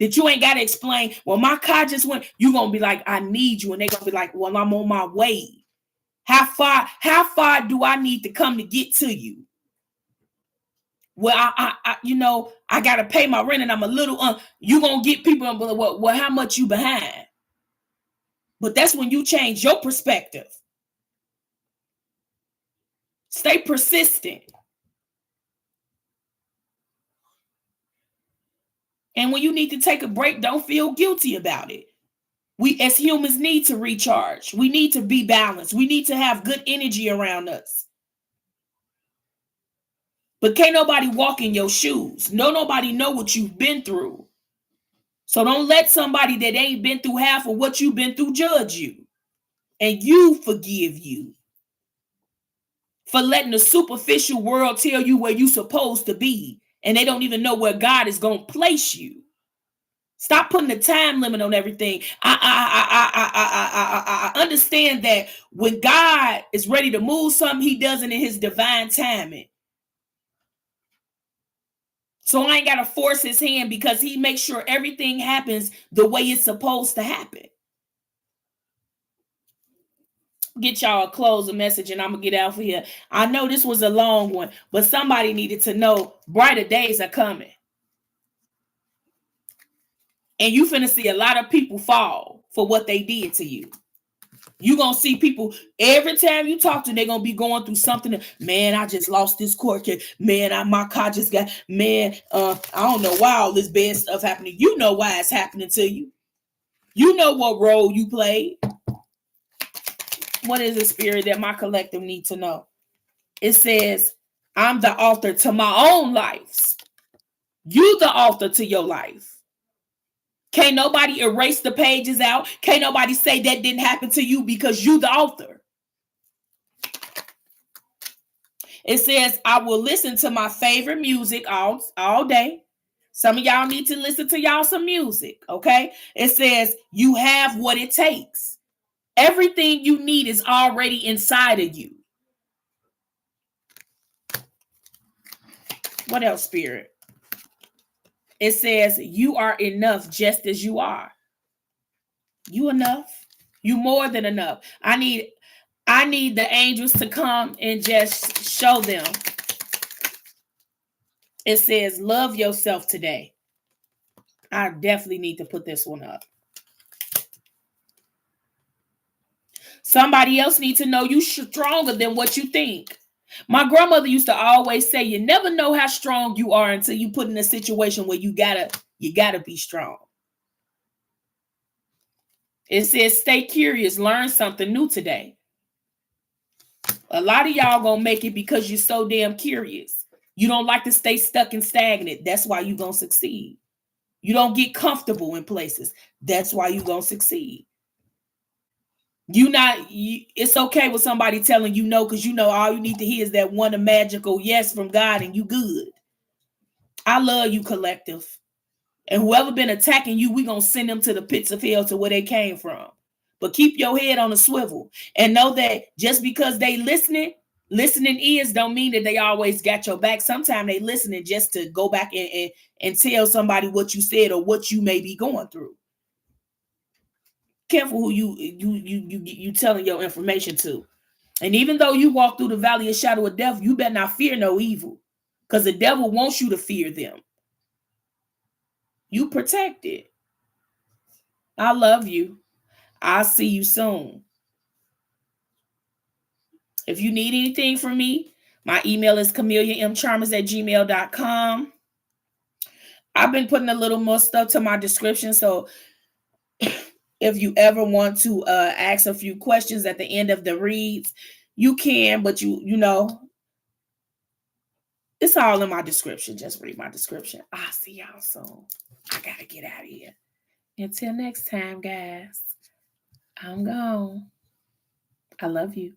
That you ain't gotta explain. Well, my car just went. You gonna be like, I need you, and they gonna be like, well, I'm on my way. How far do I need to come to get to you? Well, I gotta pay my rent, and I'm a little. You gonna get people. Well, how much you behind? But that's when you change your perspective. Stay persistent. And when you need to take a break, don't feel guilty about it. We as humans need to recharge. We need to be balanced. We need to have good energy around us. But can't nobody walk in your shoes. Nobody know what you've been through. So don't let somebody that ain't been through half of what you've been through judge you. And you forgive you for letting the superficial world tell you where you're supposed to be. And they don't even know where God is going to place you. Stop putting a time limit on everything. I understand that when God is ready to move something, he does it in his divine timing. So I ain't got to force his hand because he makes sure everything happens the way it's supposed to happen. Get y'all a closing message and I'm going to get out for here. I know this was a long one, but somebody needed to know brighter days are coming. And you finna see a lot of people fall for what they did to you. You're going to see people every time you talk to them, they're going to be going through something. Man, I just lost this court case. Man, my car just got, I don't know why all this bad stuff happening. You know why it's happening to you. You know what role you played. What is the spirit that my collective need to know? It says, I'm the author to my own life. You the author to your life. Can't nobody erase the pages out. Can't nobody say that didn't happen to you because you the author. It says, I will listen to my favorite music all day. Some of y'all need to listen to y'all some music, okay? It says, you have what it takes. Everything you need is already inside of you. What else, Spirit? It says, you are enough just as you are. You enough. You more than enough. I need the angels to come and just show them. It says, love yourself today. I definitely need to put this one up. Somebody else needs to know you stronger than what you think. My grandmother used to always say, you never know how strong you are until you put in a situation where you gotta be strong. It says, stay curious, learn something new today. A lot of y'all gonna make it because you're so damn curious. You don't like to stay stuck and stagnant. That's why you're gonna succeed. You don't get comfortable in places. That's why you're gonna succeed. It's okay with somebody telling you no, because you know all you need to hear is that one magical yes from God and you good. I love you, collective. And whoever been attacking you, we gonna send them to the pits of hell to where they came from. But keep your head on a swivel and know that just because they listening ears don't mean that they always got your back. Sometimes they listening just to go back and tell somebody what you said or what you may be going through. Careful who you telling your information to. And even though you walk through the valley of shadow of death, you better not fear no evil, because the devil wants you to fear them. You protected. I love you. I'll see you soon. If you need anything from me, my email is CameliaMCharmers@gmail.com. I've been putting a little more stuff to my description, so if you ever want to ask a few questions at the end of the reads, you can, but you know, It's all in my description. Just read my description. I'll see y'all soon. I gotta get out of here. Until next time, guys. I'm gone. I love you.